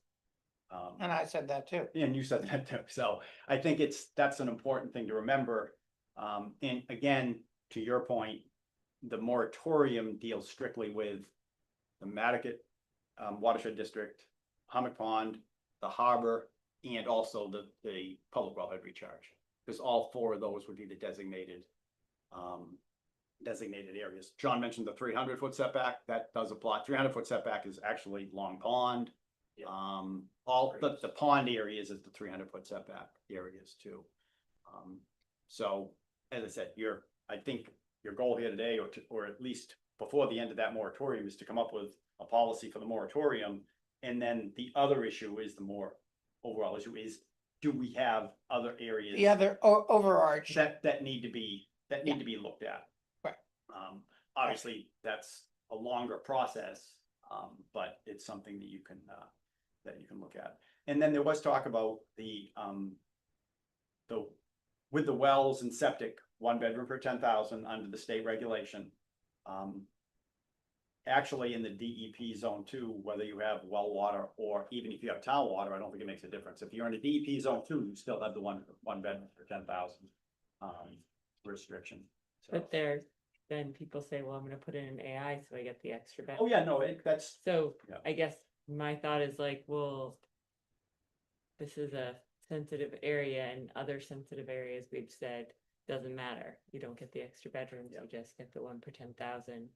And I said that too.
And you said that too. So I think that's an important thing to remember. And again, to your point, the moratorium deals strictly with the Nantucket Watershed District, Hummock Pond, the harbor, and also the public wellhead recharge. Because all 4 of those would be the designated areas. John mentioned the 300-foot setback. That does apply. 300-foot setback is actually Long Pond.
Yeah.
All the pond areas is the 300-foot setback areas too. So as I said, I think your goal here today, or at least before the end of that moratorium, is to come up with a policy for the moratorium. And then the other issue is, the more overall issue is, do we have other areas?
The other overarching,
That need to be that need to be looked at.
Right.
Obviously, that's a longer process, but it's something that you can look at. And then there was talk about the with the wells and septic, 1 bedroom per 10,000 under the state regulation. Actually, in the DEP zone 2, whether you have well water or even if you have town water, I don't think it makes a difference. If you're in a DEP zone 2, you still have the one bedroom per 10,000 restriction. So-
But then people say, well, I'm gonna put in an AI, so I get the extra bed.
Oh, yeah, no, that's,
So
Yeah.
I guess my thought is like, well, this is a sensitive area and other sensitive areas we've said doesn't matter. You don't get the extra bedrooms, you just get the 1 per 10,000.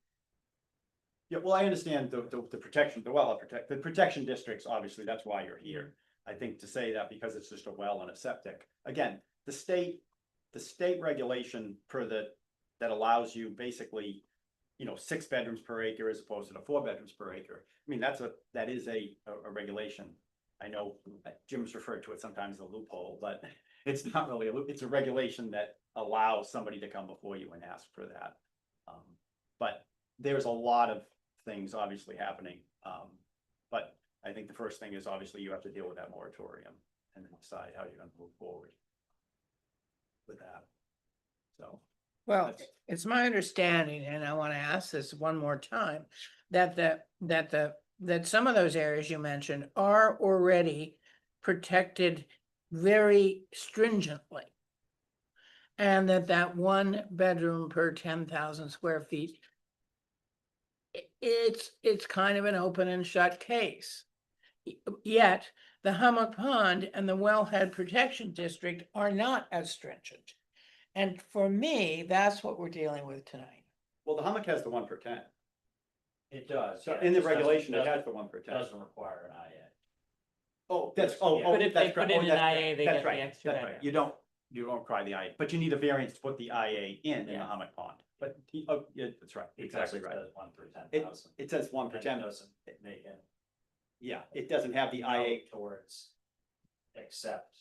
yeah, well, I understand the protection, the protection districts, obviously, that's why you're here. I think to say that because it's just a well and a septic, again, the state regulation that allows you basically, 6 bedrooms per acre as opposed to the 4 bedrooms per acre. I mean, that is a regulation. I know Jim's referred to it sometimes as a loophole, but it's not really it's a regulation that allows somebody to come before you and ask for that. But there's a lot of things obviously happening. But I think the first thing is obviously you have to deal with that moratorium and then decide how you're gonna move forward with that. So.
Well,
That's-
it's my understanding, and I want to ask this one more time, that some of those areas you mentioned are already protected very stringently. And that 1 bedroom per 10,000 square feet, it's kind of an open and shut case. Yet the Hummock Pond and the Wellhead Protection District are not as stringent. And for me, that's what we're dealing with tonight.
Well, the hummock has the 1 per 10.
It does.
So
yeah,
in the
it just
regulation, it
doesn't-
has the 1 per 10.
Doesn't require an IA.
Oh,
Yeah.
But if they
that's correct.
put in
Oh,
an
that's
IA,
correct.
they
That's
get the
right.
extra
That's right.
bedroom.
You don't require the IA, but you need a variance to put the IA in the
Yeah.
hummock pond. But, yeah, that's right,
Because
exactly
it
right.
says 1 per 10,000.
It says 1 per
And
10.
it doesn't make it.
Yeah, it doesn't have the IA,
note towards except,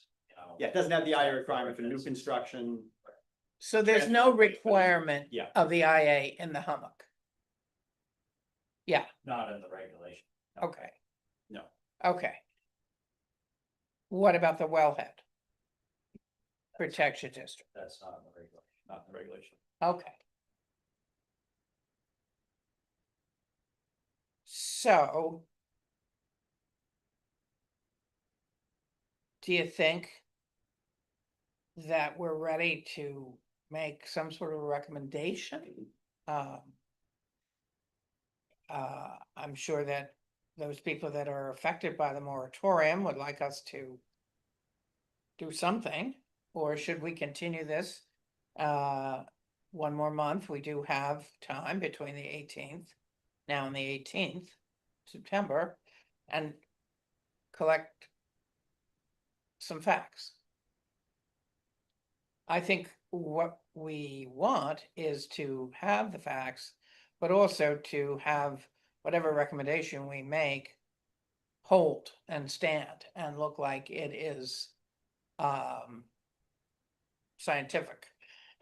yeah, it doesn't have the IA requirement for new construction.
So there's no requirement
Yeah.
of the IA in the Hummock.
Not in the regulation.
Okay.
No.
Okay. What about the Wellhead Protection District?
That's not in the regulation.
Not in the regulation.
Okay. So do you think that we're ready to make some sort of recommendation? I'm sure that those people that are affected by the moratorium would like us to do something, or should we continue this? One more month, we do have time between the 18th, now and the 18th, September, and collect some facts. I think what we want is to have the facts, but also to have whatever recommendation we make hold and stand and look like it is scientific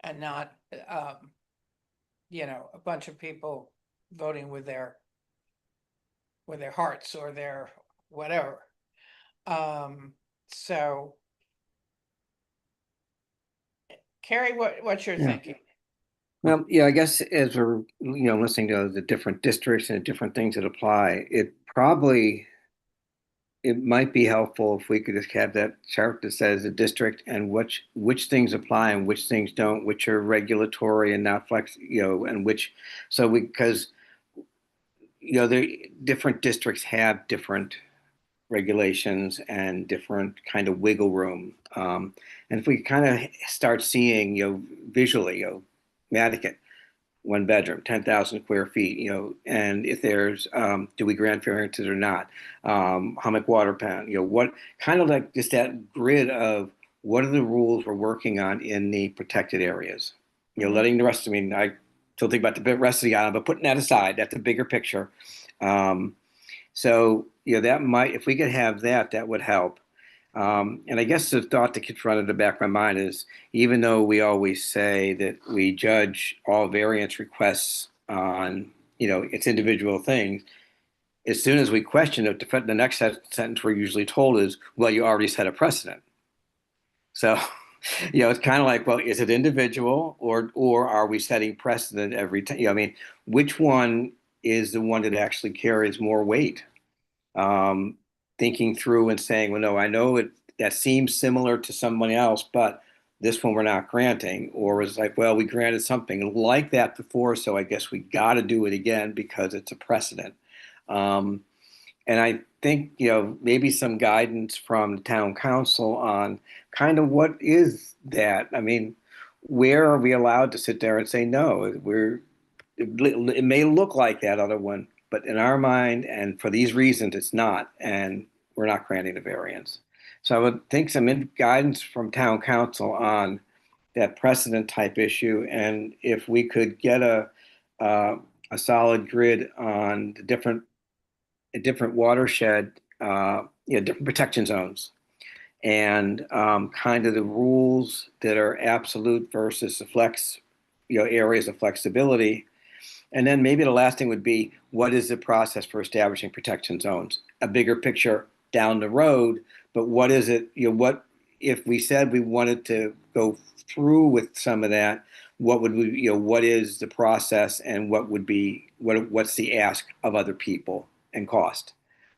and not a bunch of people voting with their hearts or their whatever. So Carrie, what's your
Yeah.
thinking?
Well, yeah, I guess as we're, listening to the different districts and the different things that apply, it might be helpful if we could just have that chart that says the district and which things apply and which things don't, which are regulatory and not flex, and because the different districts have different regulations and different kind of wiggle room. And if we kind of start seeing, visually, Nantucket, 1 bedroom, 10,000 square feet, and if there's, do we grant variances or not? Hummock water pound, what kind of like just that grid of what are the rules we're working on in the protected areas? Letting the rest, I still think about the rest of the island, but putting that aside, that's a bigger picture. So, that might, if we could have that would help. And I guess the thought that keeps running in the back of my mind is, even though we always say that we judge all variance requests on, its individual things, as soon as we question it, the next sentence we're usually told is, well, you already set a precedent. So, it's kind of like, well, is it individual or are we setting precedent every time? I mean, which one is the one that actually carries more weight? Um, Thinking through and saying, well, no, I know that seems similar to someone else, but this one we're not granting. Or it's like, well, we granted something like that before, so I guess we got to do it again because it's a precedent. Um, and I think, maybe some guidance from the town council on kind of what is that? I mean, where are we allowed to sit there and say, no, it may look like that other one, but in our mind and for these reasons, it's not, and we're not granting the variance. So I would think some guidance from town council on that precedent type issue, and if we could get a solid grid on the different watershed, different protection zones, and kind of the rules that are absolute versus the flex, areas of flexibility. And then maybe the last thing would be, what is the process for establishing protection zones? A bigger picture down the road, but what is it, what if we said we wanted to go through with some of that, what would we, what is the process and what's the ask of other people and cost?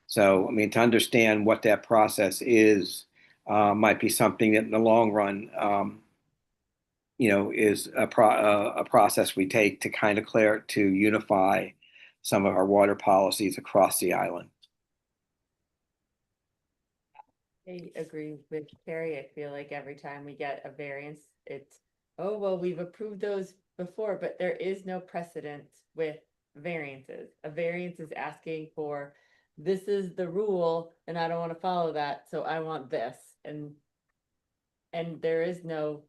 So, I mean, to understand what that process is might be something that in the long run, is a process we take to kind of to unify some of our water policies across the island.
I agree with Carrie. I feel like every time we get a variance, it's, oh, well, we've approved those before, but there is no precedent with variances. A variance is asking for, this is the rule and I don't want to follow that, so I want this. And there is no,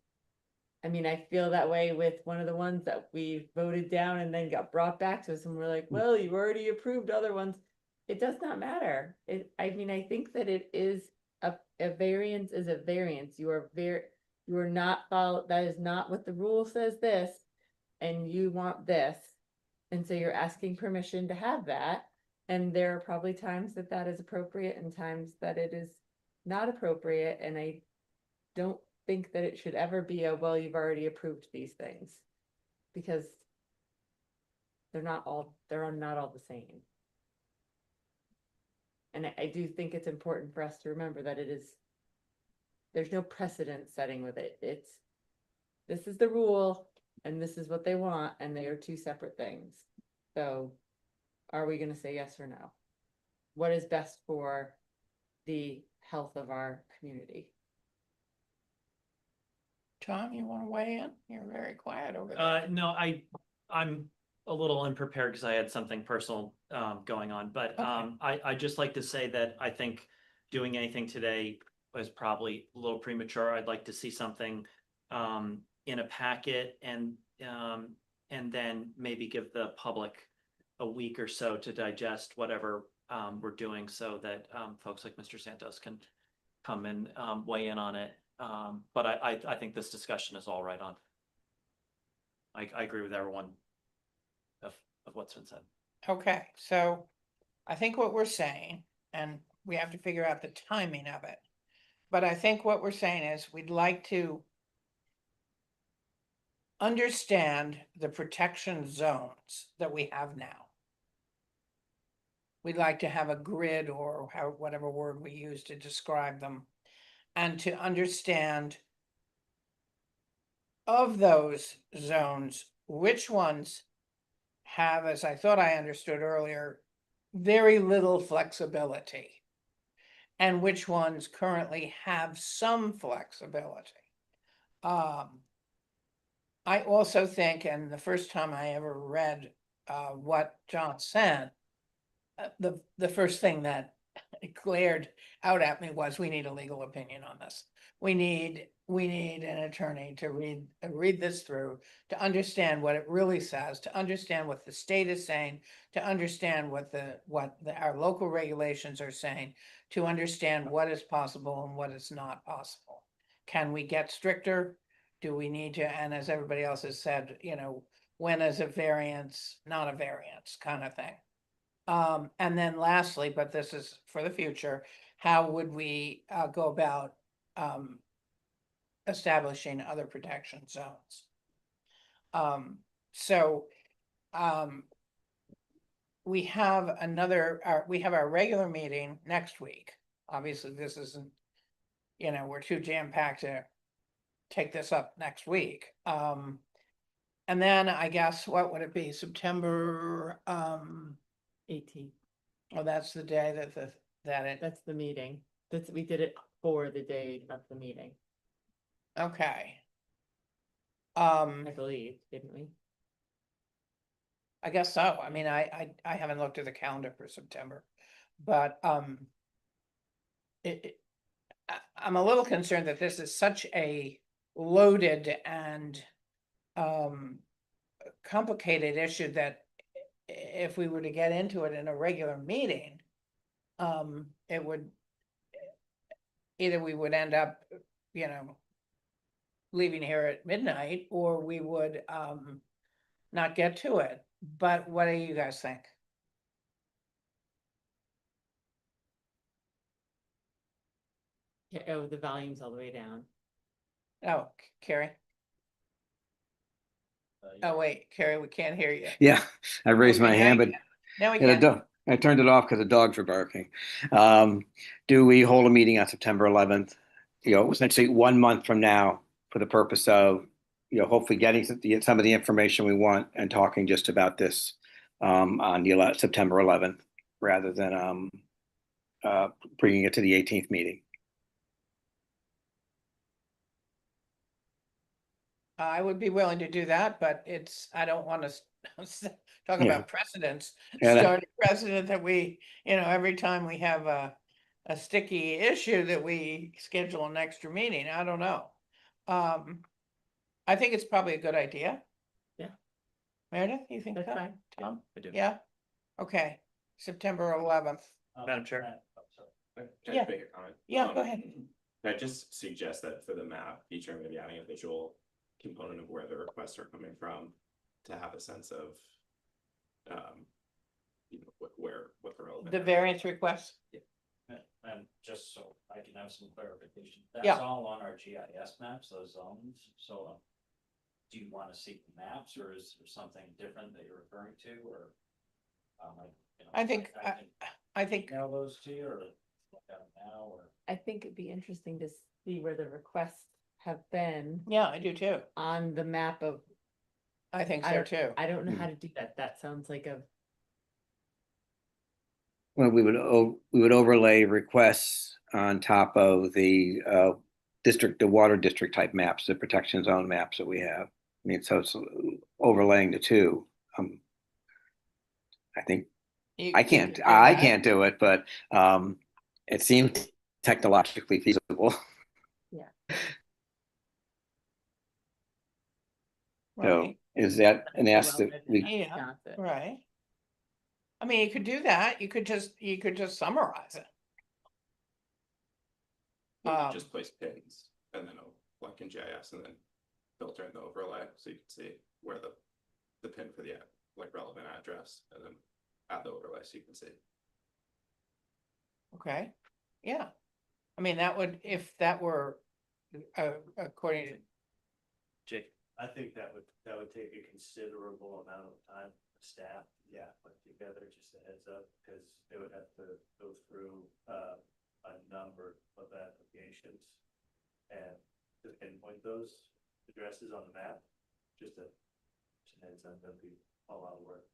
I mean, I feel that way with one of the ones that we voted down and then got brought back to us and we're like, well, you already approved other ones. It does not matter. I mean, I think that it is a variance is a variance. You are not that is not what the rule says this, and you want this. And so you're asking permission to have that. And there are probably times that that is appropriate and times that it is not appropriate. And I don't think that it should ever be well, you've already approved these things, because they're not all the same. And I do think it's important for us to remember that there's no precedent setting with it. This is the rule and this is what they want, and they are two separate things. So are we going to say yes or no? What is best for the health of our community?
Tom, you want to weigh in? You're very quiet over there.
No, I'm a little unprepared because I had something personal going on, but
Okay.
I just like to say that I think doing anything today was probably a little premature. I'd like to see something in a packet and then maybe give the public a week or so to digest whatever we're doing, so that folks like Mr. Santos can come and weigh in on it. But I think this discussion is all right on. I agree with everyone of what's been said.
Okay, so I think what we're saying, and we have to figure out the timing of it, but I think what we're saying is we'd like to understand the protection zones that we have now. We'd like to have a grid, or whatever word we use to describe them, and to understand of those zones, which ones have, as I thought I understood earlier, very little flexibility, and which ones currently have some flexibility. I also think, and the first time I ever read what John said, the first thing that glared out at me was, we need a legal opinion on this. We need an attorney to read this through, to understand what it really says, to understand what the state is saying, to understand what our local regulations are saying, to understand what is possible and what is not possible. Can we get stricter? Do we need to, and as everybody else has said, when is a variance, not a variance kind of thing? And then lastly, but this is for the future, how would we go about establishing other protection zones? So we have we have our regular meeting next week. Obviously, this isn't, we're too jam-packed to take this up next week. And then I guess, what would it be, September,
18th,
oh, that's the day
that's the meeting. We did it for the day of the meeting,
okay.
I believe, didn't we?
I guess so. I mean, I haven't looked at the calendar for September, but, I'm a little concerned that this is such a loaded and, complicated issue that if we were to get into it in a regular meeting, it would, either we would end up, leaving here at midnight, or we would, not get to it. But what do you guys think?
Yeah, oh, the volume's all the way down.
Oh, Carrie? Oh, wait, Carrie, we can't hear you.
Yeah, I raised my
Okay,
hand,
now
but
you- Now we
yeah,
can.
I turned it off because the dogs were barking. Do we hold a meeting on September 11th? Essentially 1 month from now, for the purpose of, hopefully getting some of the information we want and talking just about this on the September 11th, rather than bringing it to the 18th meeting.
I would be willing to do that, but I don't want to talk
Yeah.
about precedents.
Yeah, that-
Start a precedent that we, every time we have a sticky issue that we schedule an extra meeting. I don't know. I think it's probably a good idea.
Yeah.
Meredith, you think
That's
so?
fine.
Tom?
I do.
Yeah, okay, September 11th.
Madam Chair.
Can I
Yeah.
just make a comment?
Yeah, go ahead.
Can I just suggest that for the map feature, maybe adding a visual component of where the requests are coming from, to have a sense of, what the relevant.
The variance request,
And just so I can have some clarification,
Yeah.
that's all on our GIS maps, those zones, so. Do you wanna see the maps, or is there something different that you're referring to, or?
I think,
can
I think,
email those to you, or look at them now, or?
I think it'd be interesting to see where the requests have been
yeah, I do too.
on the map of,
I think
I
so
don't-
too.
I don't know how to do that. That sounds like a,
Well, we would overlay requests on top of the the water district type maps, the protection zone maps that we have. I mean, so it's overlaying the two. I think
You-
I
you
can't
could do
I
that.
can't do it, but it seems technologically feasible. So
Right,
is that an ask that we?
Yeah.
Johnson.
right. I mean, you could do that. You could just summarize it. Um,
Just place pins and then it'll like in GIS and then filter in the overlay so you can see where the pin for the like relevant address, and then add the overlay so you can see.
Okay, yeah. I mean, that would, if that were, according to,
Jake, I think that would take a considerable amount of time for staff, put together, just a heads up, because they would have to go through a number of applications. And to pinpoint those addresses on the map, just a heads up, that'd be a lot of work.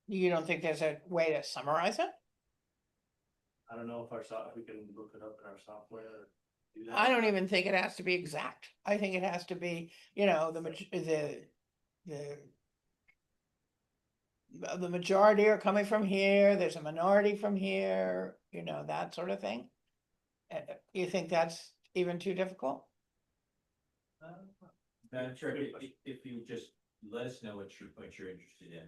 you don't think there's a way to summarize it?
I don't know if we can look it up in our software. Or do that.
I don't even think it has to be exact. I think it has to be, the the majority are coming from here, there's a minority from here, you know, that sort of thing? You think that's even too difficult?
I'm sure if you just let us know what you're interested in,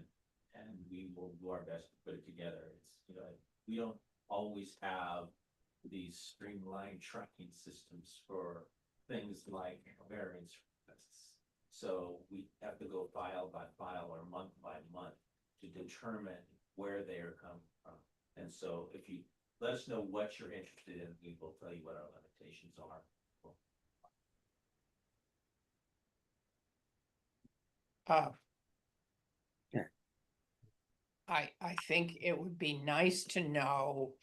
and we will do our best to put it together. It's, you know, we don't always have these streamlined tracking systems for things like variance requests. So we have to go file by file or month by month to determine where they are coming from. And so if you let us know what you're interested in, we will tell you what our limitations are.
Uh,
Yeah.
I think it would be nice to know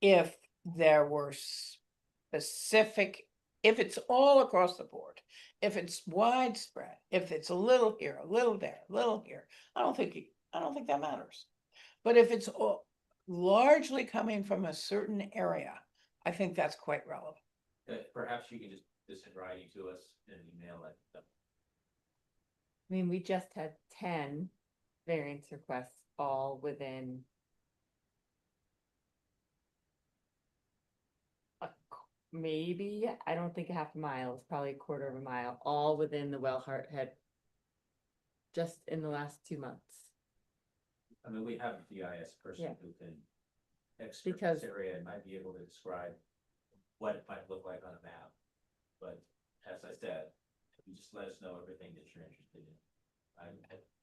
if there were specific, if it's all across the board, if it's widespread, if it's a little here, a little there, a little here, I don't think that matters. But if it's all largely coming from a certain area, I think that's quite relevant.
Perhaps you can just this in writing to us and email it.
I mean, we just had 10 variance requests all within maybe, I don't think a half a mile, it's probably a quarter of a mile, all within the Wellhart Head. Just in the last 2 months.
I mean, we have a GIS person
Yeah.
who can expert
Because-
this area and might be able to describe what it might look like on a map. But as I said, if you just let us know everything that you're interested in.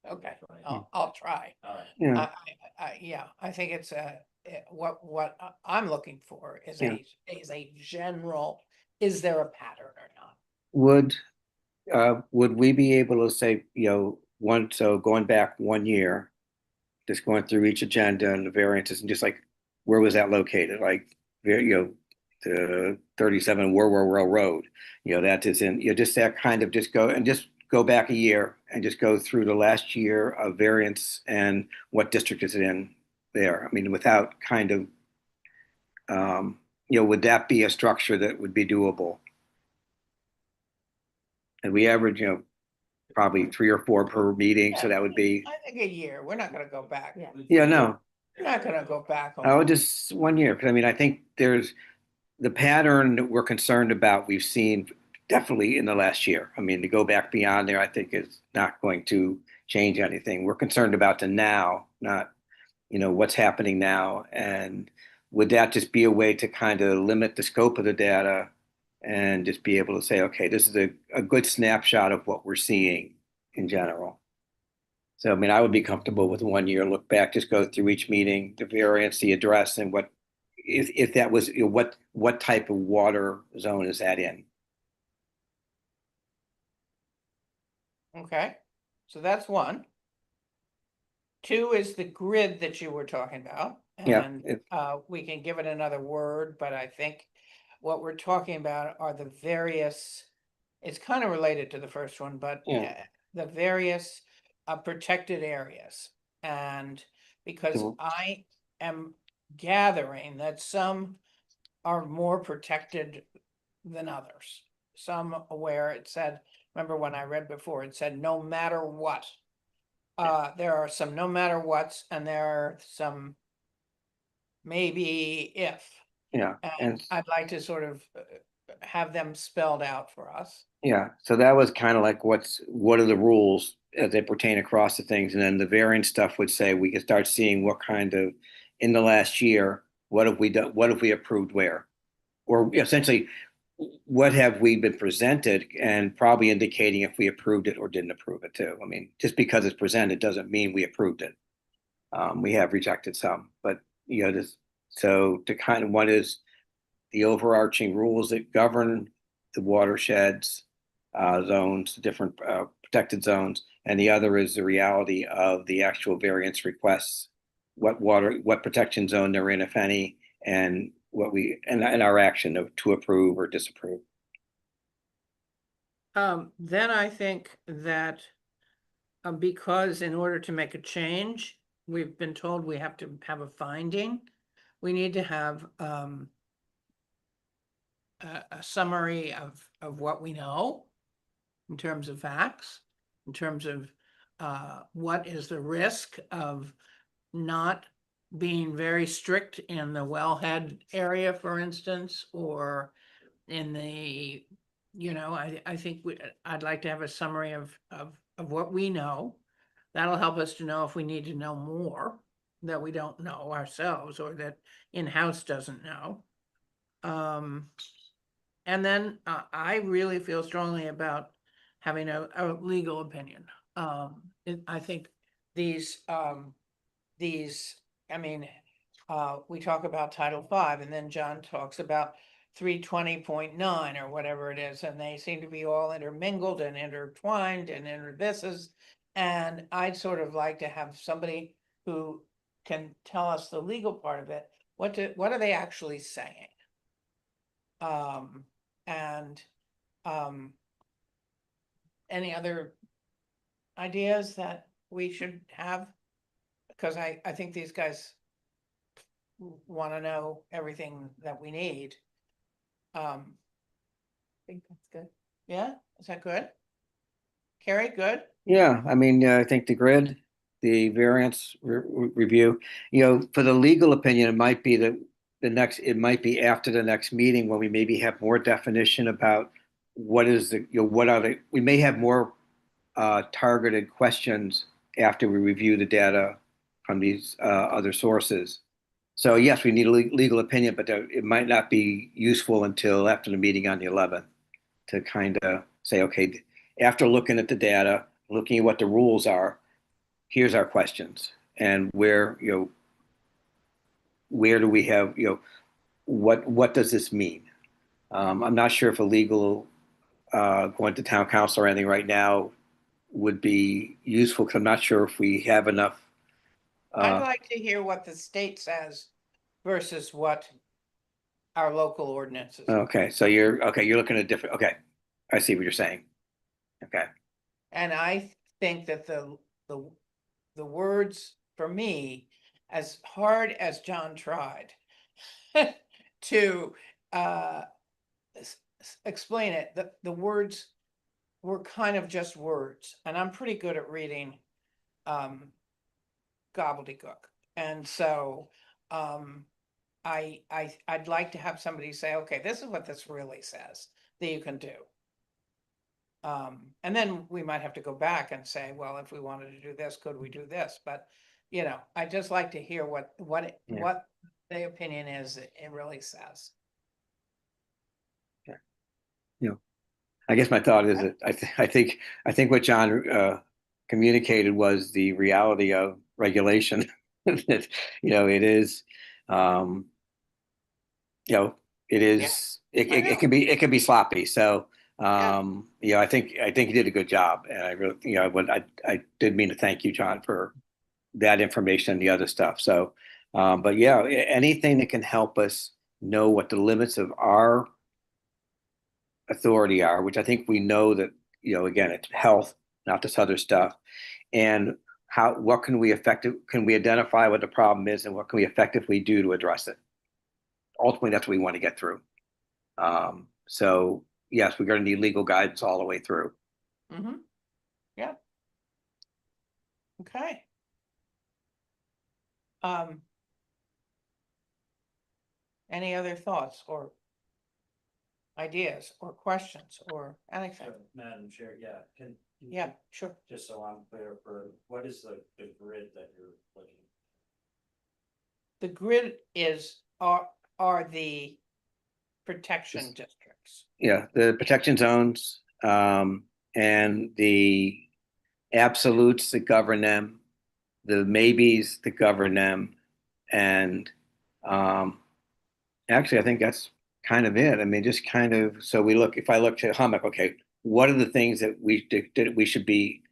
Okay,
All
I'll try.
right.
Yeah,
Yeah, I think it's what I'm looking for is a general, is there a pattern or not?
would we be able to say, so going back 1 year, just going through each agenda and the variances and just like, where was that located? Like, the 37 Worwell Road, that is in, just that kind of just go back a year and just go through the last year of variance and what district is it in there. I mean, without kind of, would that be a structure that would be doable? And we average, probably 3 or 4 per meeting, so that would be,
I think a year, we're not gonna go back.
Yeah.
yeah, no.
We're not gonna go back.
I would just 1 year, because I mean, I think there's the pattern that we're concerned about, we've seen definitely in the last year. I mean, to go back beyond there, I think is not going to change anything. We're concerned about the now, not, what's happening now. And would that just be a way to kind of limit the scope of the data and just be able to say, okay, this is a good snapshot of what we're seeing in general? So, I mean, I would be comfortable with 1 year look back, just go through each meeting, the variance, the address, and what, if that was, what type of water zone is that in?
Okay, so that's one. 2 is the grid that you were talking about.
Yeah,
And we can give it another word, but I think what we're talking about are the various, it's kind of related to the first one, but
Yeah.
the various protected areas. And because
Cool.
I am gathering that some are more protected than others. Some where it said, remember when I read before, it said no matter what. There are some no matter what's, and there are some maybe if.
Yeah,
And
and
I'd like to sort of have them spelled out for us.
yeah, so that was kind of like what are the rules as they pertain across the things, and then the variant stuff would say we could start seeing what kind of in the last year, what have we done, what have we approved where, or essentially what have we been presented, and probably indicating if we approved it or didn't approve it too. I mean, just because it's presented doesn't mean we approved it. We have rejected some, but this, so to kind of, one is the overarching rules that govern the watersheds, zones, the different protected zones, and the other is the reality of the actual variance requests, what protection zone they're in, if any, and and our action to approve or disapprove.
Then I think that because in order to make a change, we've been told we have to have a finding. We need to have a summary of what we know in terms of facts, in terms of what is the risk of not being very strict in the wellhead area, for instance, or in the, I think I'd like to have a summary of what we know. That'll help us to know if we need to know more that we don't know ourselves or that in-house doesn't know. And then I really feel strongly about having a legal opinion. I think these, I mean, we talk about Title V, and then John talks about 320.9 or whatever it is, and they seem to be all intermingled and intertwined and and I'd sort of like to have somebody who can tell us the legal part of it. What are they actually saying? And any other ideas that we should have? Because I think these guys want to know everything that we need.
I think that's good.
Yeah, is that good? Carrie, good?
Yeah, I mean, I think the grid, the variance review, for the legal opinion, it might be it might be after the next meeting when we maybe have more definition about what is we may have more targeted questions after we review the data from these other sources. So yes, we need a legal opinion, but it might not be useful until after the meeting on the 11th to kind of say, okay, after looking at the data, looking at what the rules are, here's our questions, and where do we have, what does this mean? I'm not sure if a legal going to town council or anything right now would be useful, because I'm not sure if we have enough.
I'd like to hear what the state says versus what our local ordinances.
Okay, so you're looking at different, okay, I see what you're saying. Okay.
And I think that the words, for me, as hard as John tried to explain it, the words were kind of just words, and I'm pretty good at reading gobbledygook. And so I'd like to have somebody say, okay, this is what this really says that you can do. And then we might have to go back and say, well, if we wanted to do this, could we do this? But, I just like to hear what the opinion is that it really says.
I guess my thought is that I think what John communicated was the reality of regulation. That it is, it can be sloppy. So I think he did a good job, and I really, I did mean to thank you, John, for that information and the other stuff. So, but yeah, anything that can help us know what the limits of our authority are, which I think we know that, again, it's health, not this other stuff. And what can we identify what the problem is, and what can we effectively do to address it? Ultimately, that's what we want to get through. So yes, we're going to need legal guidance all the way through.
Mm-hmm. Yeah. Okay. Any other thoughts or ideas or questions or anything?
Madam Chair, yeah,
Yeah, sure.
just so I'm clear, what is the grid that you're looking?
The grid are the protection districts.
Yeah, the protection zones, and the absolutes that govern them, the maybes that govern them, and actually, I think that's kind of it. I mean, just kind of, so if I look to Hummock, okay, what are the things that we should be,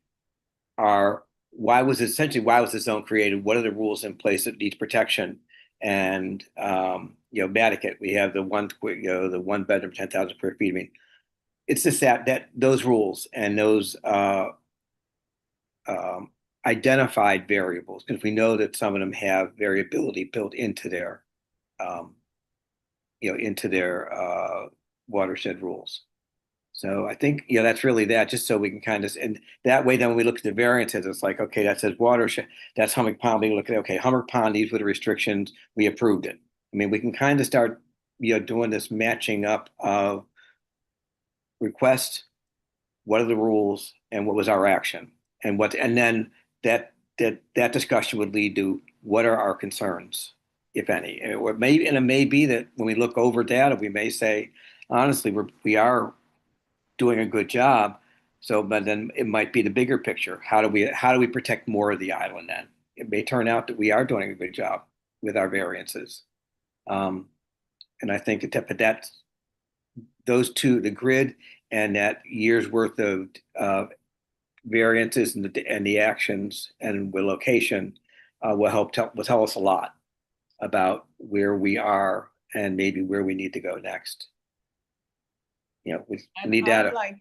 why was the zone created? What are the rules in place that needs protection? And, Nantucket, we have the the 1 bedroom, 10,000 square feet. I mean, it's just that those rules and those, identified variables, because we know that some of them have variability built into their, into their watershed rules. So I think, that's really that, just so we can kind of, and that way then when we look at the variances, it's like, okay, that says watershed, that's Hummock Pond, we look at, okay, Hummock Pond, these were the restrictions, we approved it. I mean, we can kind of start, doing this matching up of request, what are the rules, and what was our action? And then that discussion would lead to what are our concerns, if any? And it may be that when we look over data, we may say, honestly, we are doing a good job. So, but then it might be the bigger picture. How do we protect more of the island then? It may turn out that we are doing a good job with our variances. And I think but that's those two, the grid and that year's worth of variances and the actions and the location will tell us a lot about where we are and maybe where we need to go next. We
And
need
I'd
data.
like,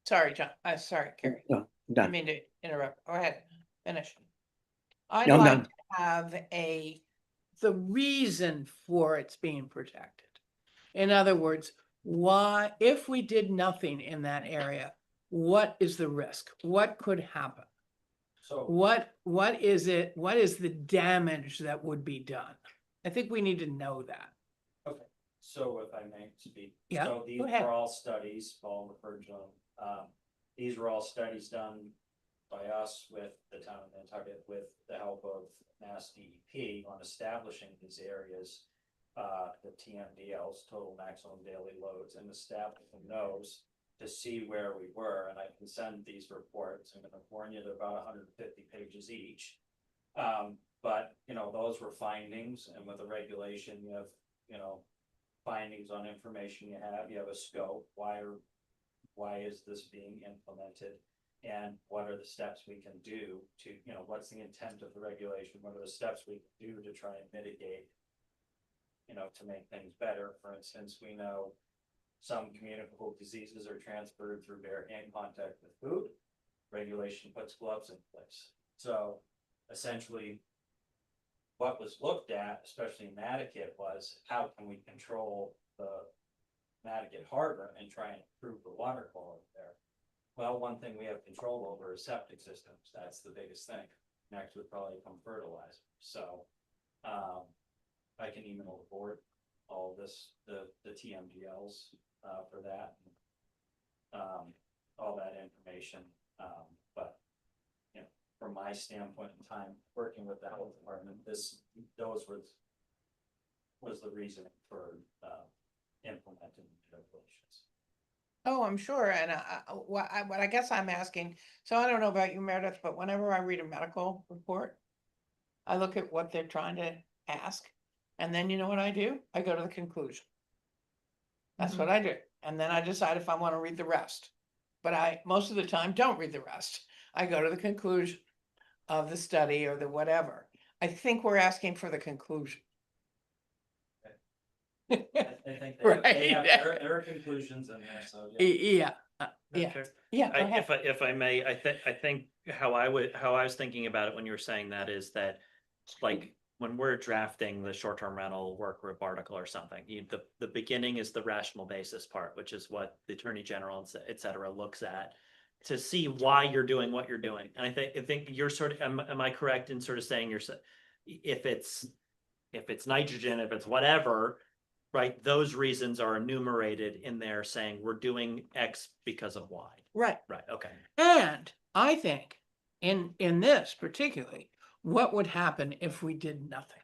sorry, John, sorry, Carrie,
No, I'm
I
done.
mean to interrupt, go ahead, finish. I'd
No, I'm
like
done.
to have the reason for it's being protected. In other words, why, if we did nothing in that area, what is the risk? What could happen?
So,
What is it? What is the damage that would be done? I think we need to know that.
okay, so if I may speak.
Yeah,
So these
go ahead.
were all studies, Paul referred to them. These were all studies done by us with the town of Nantucket with the help of Mass DEP on establishing these areas. The TMDLs, total maximum daily loads, and establishing those to see where we were. And I can send these reports. I'm gonna warn you, they're about 150 pages each. But those were findings, and with the regulation, you have, findings on information you have a scope, why is this being implemented? And what are the steps we can do to, what's the intent of the regulation? What are the steps we can do to try and mitigate, to make things better? For instance, we know some communicable diseases are transferred through bare hand contact with food. Regulation puts gloves in place. So essentially, what was looked at, especially in Nantucket, was how can we control the Nantucket Harbor and try and improve the water quality there? Well, one thing we have control over is septic systems. That's the biggest thing. Next would probably come fertilizer. So I can email the board all this, the TMDLs for that, all that information. But from my standpoint in time, working with the health department, those was the reason for implementing the regulations.
Oh, I'm sure, and what I guess I'm asking, so I don't know about you, Meredith, but whenever I read a medical report, I look at what they're trying to ask, and then you know what I do? I go to the conclusion. That's what I do, and then I decide if I want to read the rest. But I, most of the time, don't read the rest. I go to the conclusion of the study or the whatever. I think we're asking for the conclusion.
I think
Right.
there are conclusions in there, so yeah.
Yeah,
Madam Chair?
yeah, go ahead.
If I may, I think how I was thinking about it when you were saying that is that, like, when we're drafting the short-term rental work group article or something, the beginning is the rational basis part, which is what the Attorney General, et cetera, looks at to see why you're doing what you're doing. And I think you're sort of, am I correct in sort of saying if it's nitrogen, if it's whatever, right, those reasons are enumerated in there saying we're doing X because of Y.
Right.
Right, okay.
And I think in this particularly, what would happen if we did nothing?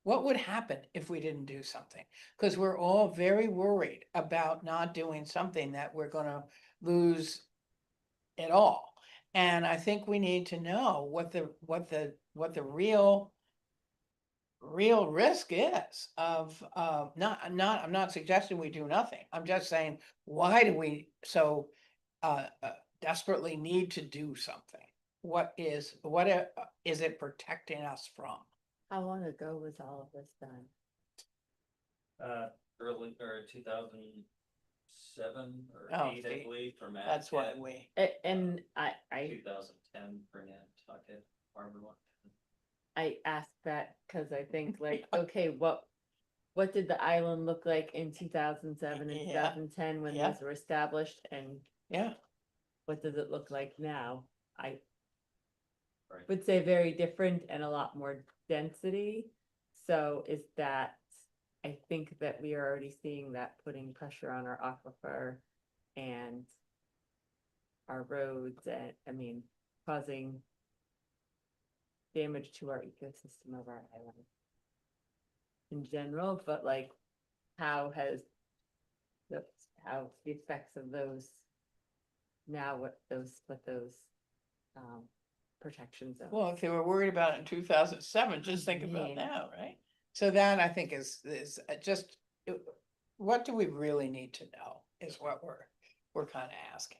What would happen if we didn't do something? Because we're all very worried about not doing something that we're gonna lose it all. And I think we need to know what the real risk is of I'm not suggesting we do nothing. I'm just saying, why do we so desperately need to do something? What is it protecting us from?
How long ago was all of this done?
Early or 2007 or
Oh,
8,
see,
I believe, for Matt.
That's why we.
And I
2010 for Nantucket Harbor one.
I asked that because I think like, okay, what what did the island look like in 2007 and
Yeah,
2010 when
yeah.
those were established, and
Yeah,
what does it look like now? I
Right.
would say very different and a lot more density. So is that, I think that we are already seeing that putting pressure on our aquifer and our roads, and I mean, causing damage to our ecosystem of our island in general, but like, how has the, how the effects of those now, what those protections are.
well, if they were worried about it in 2007, just think about
Yeah.
now, right? So that I think is just, what do we really need to know is what we're kind of asking.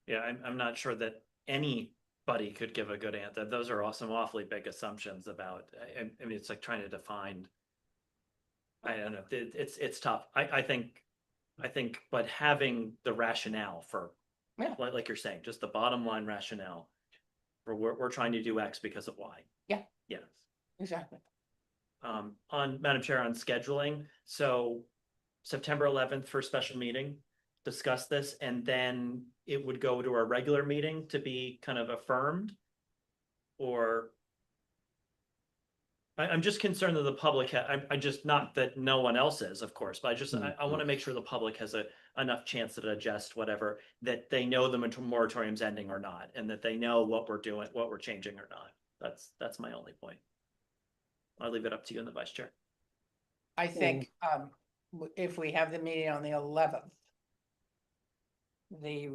Yeah, I'm not sure that anybody could give a good answer. Those are some awfully big assumptions about, I mean, it's like trying to define. I don't know, it's tough. I think, but having the rationale for,
Yeah.
like you're saying, just the bottom line rationale. For we're trying to do X because of Y.
Yeah.
Yes.
Exactly.
On Madam Chair, on scheduling, so September 11th for a special meeting, discuss this, and then it would go to our regular meeting to be kind of affirmed? Or I'm just concerned that the public, I just, not that no one else is, of course, but I want to make sure the public has enough chance to digest whatever, that they know the moratorium's ending or not, and that they know what we're doing, what we're changing or not. That's my only point. I'll leave it up to you and the vice chair.
I think, if we have the meeting on the 11th, the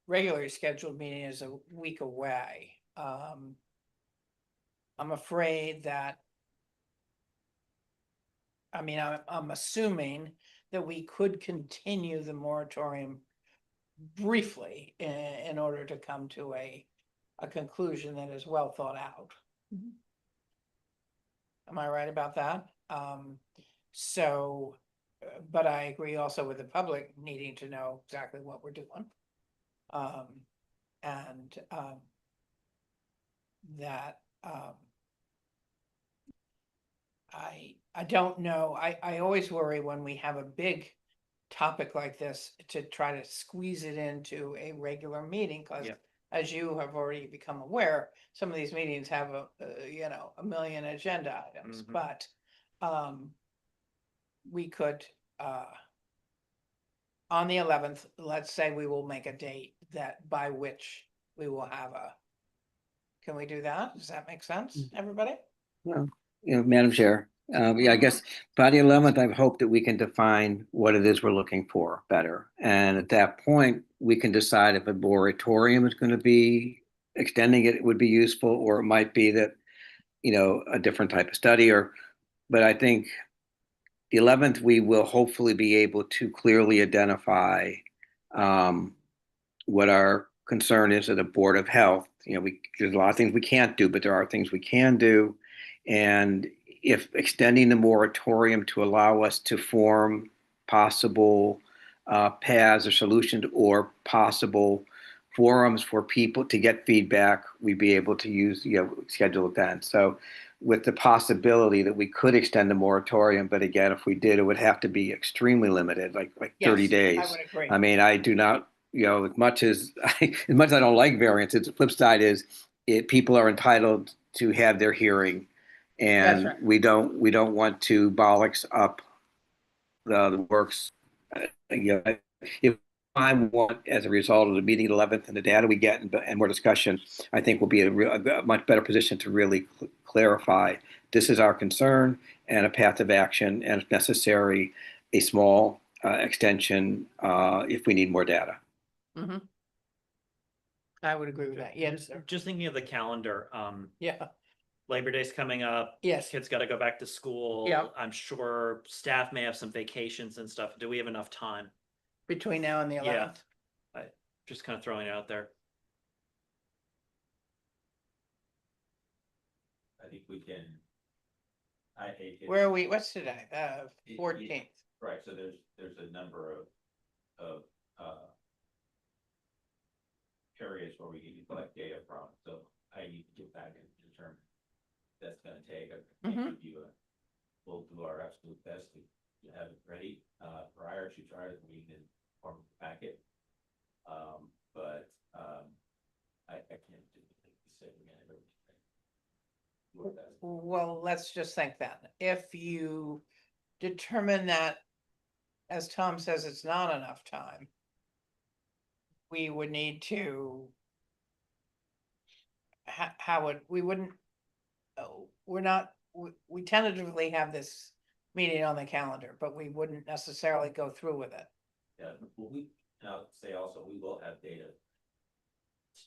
regularly scheduled meeting is a week away. I'm afraid that, I mean, I'm assuming that we could continue the moratorium briefly in order to come to a conclusion that is well thought out. Am I right about that? So, but I agree also with the public needing to know exactly what we're doing. And that, I don't know, I always worry when we have a big topic like this to try to squeeze it into a regular meeting, cause
Yeah.
as you have already become aware, some of these meetings have a million agenda items,
Mhm.
but we could, on the 11th, let's say we will make a date that by which we will have can we do that? Does that make sense, everybody?
Well, Madam Chair, yeah, I guess by the 11th, I hope that we can define what it is we're looking for better. And at that point, we can decide if a moratorium is going to be extending it would be useful, or it might be that, a different type of study but I think the 11th, we will hopefully be able to clearly identify what our concern is at the Board of Health. There's a lot of things we can't do, but there are things we can do. And if extending the moratorium to allow us to form possible paths or solutions or possible forums for people to get feedback, we'd be able to use, schedule it then. So with the possibility that we could extend the moratorium, but again, if we did, it would have to be extremely limited, like 30
Yes,
days.
I would agree.
I mean, I do not, as much as as much as I don't like variances, the flip side is people are entitled to have their hearing, and
That's right.
we don't want to bollocks up the works. If I want, as a result of the meeting 11th and the data we get and more discussion, I think we'll be in a much better position to really clarify this is our concern and a path of action, and if necessary, a small extension if we need more data.
Mm-hmm. I would agree with that. Yes, sir.
Just thinking of the calendar,
Yeah,
Labor Day's coming up.
yes.
Kids got to go back to school.
Yeah.
I'm sure staff may have some vacations and stuff. Do we have enough time?
Between now and the 11th.
Yeah. Just kind of throwing it out there.
I think we can.
Where are we? What's today? 14th.
Right, so there's a number of areas where we can collect data from, so I need to get back and determine that's gonna take. I
Mhm.
can't give you a, we'll do our absolute best to have it ready, prior to the meeting in form of a packet. I can't do anything to say we're gonna have everything. Do our best.
Well, let's just think that if you determine that, as Tom says, it's not enough time, we would need to how would, we wouldn't, oh, we're not, we tentatively have this meeting on the calendar, but we wouldn't necessarily go through with it.
Yeah, well, and I'll say also, we will have data. It's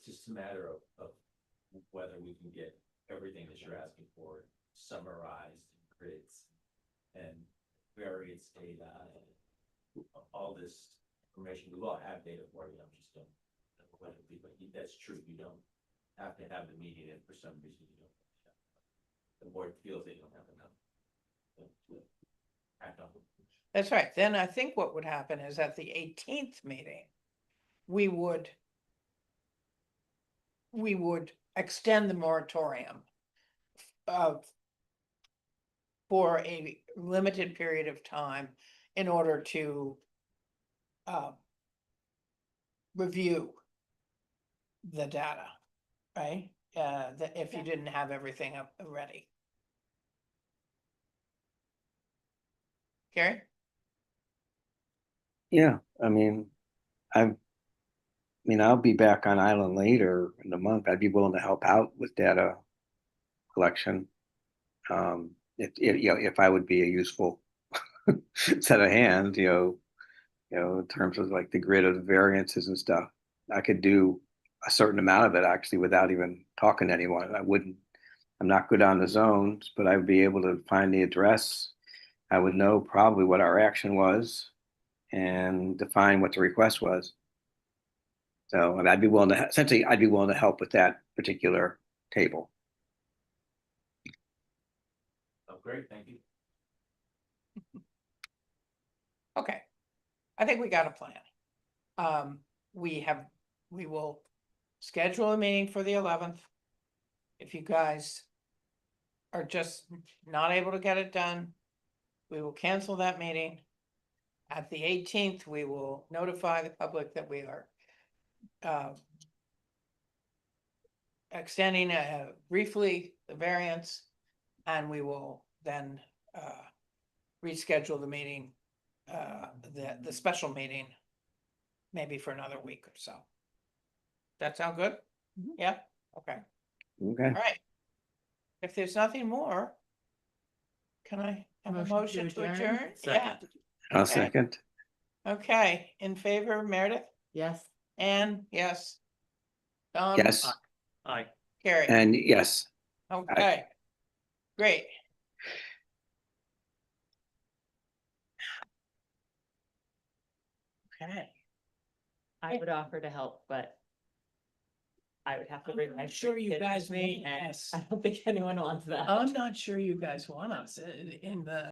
just a matter of whether we can get everything that you're asking for summarized in grids and variance data and all this information. We will have data for you. I'm just don't know whether it be, but that's true. You don't have to have the meeting and for some reason you don't. The board feels they don't have enough to act on.
That's right. Then I think what would happen is at the 18th meeting, we would extend the moratorium of for a limited period of time in order to review the data, right? That if you didn't have everything up ready. Gary?
Yeah, I mean, I'll be back on island later in the month. I'd be willing to help out with data collection. If I would be a useful set of hands, in terms of like the grid of the variances and stuff, I could do a certain amount of it actually without even talking to anyone. I'm not good on the zones, but I would be able to find the address. I would know probably what our action was and define what the request was. So, and I'd be willing to, essentially, I'd be willing to help with that particular table.
Oh, great, thank you.
Okay. I think we got a plan. We will schedule a meeting for the 11th. If you guys are just not able to get it done, we will cancel that meeting. At the 18th, we will notify the public that we are extending briefly the variance, and we will then reschedule the meeting, the special meeting, maybe for another week or so. That sound good? Yeah, okay,
Okay.
all right. If there's nothing more, can I have a motion to adjourn? Yeah,
Second.
I'll
Okay.
second.
okay, in favor, Meredith?
Yes.
Anne, yes. Don?
Yes,
Aye.
Carrie?
and yes.
Okay, great. Okay.
I would offer to help, but I would have to bring my.
I'm sure you
kids with
guys
me,
want
and
us.
I don't think anyone wants that.
I'm not sure you guys want us in the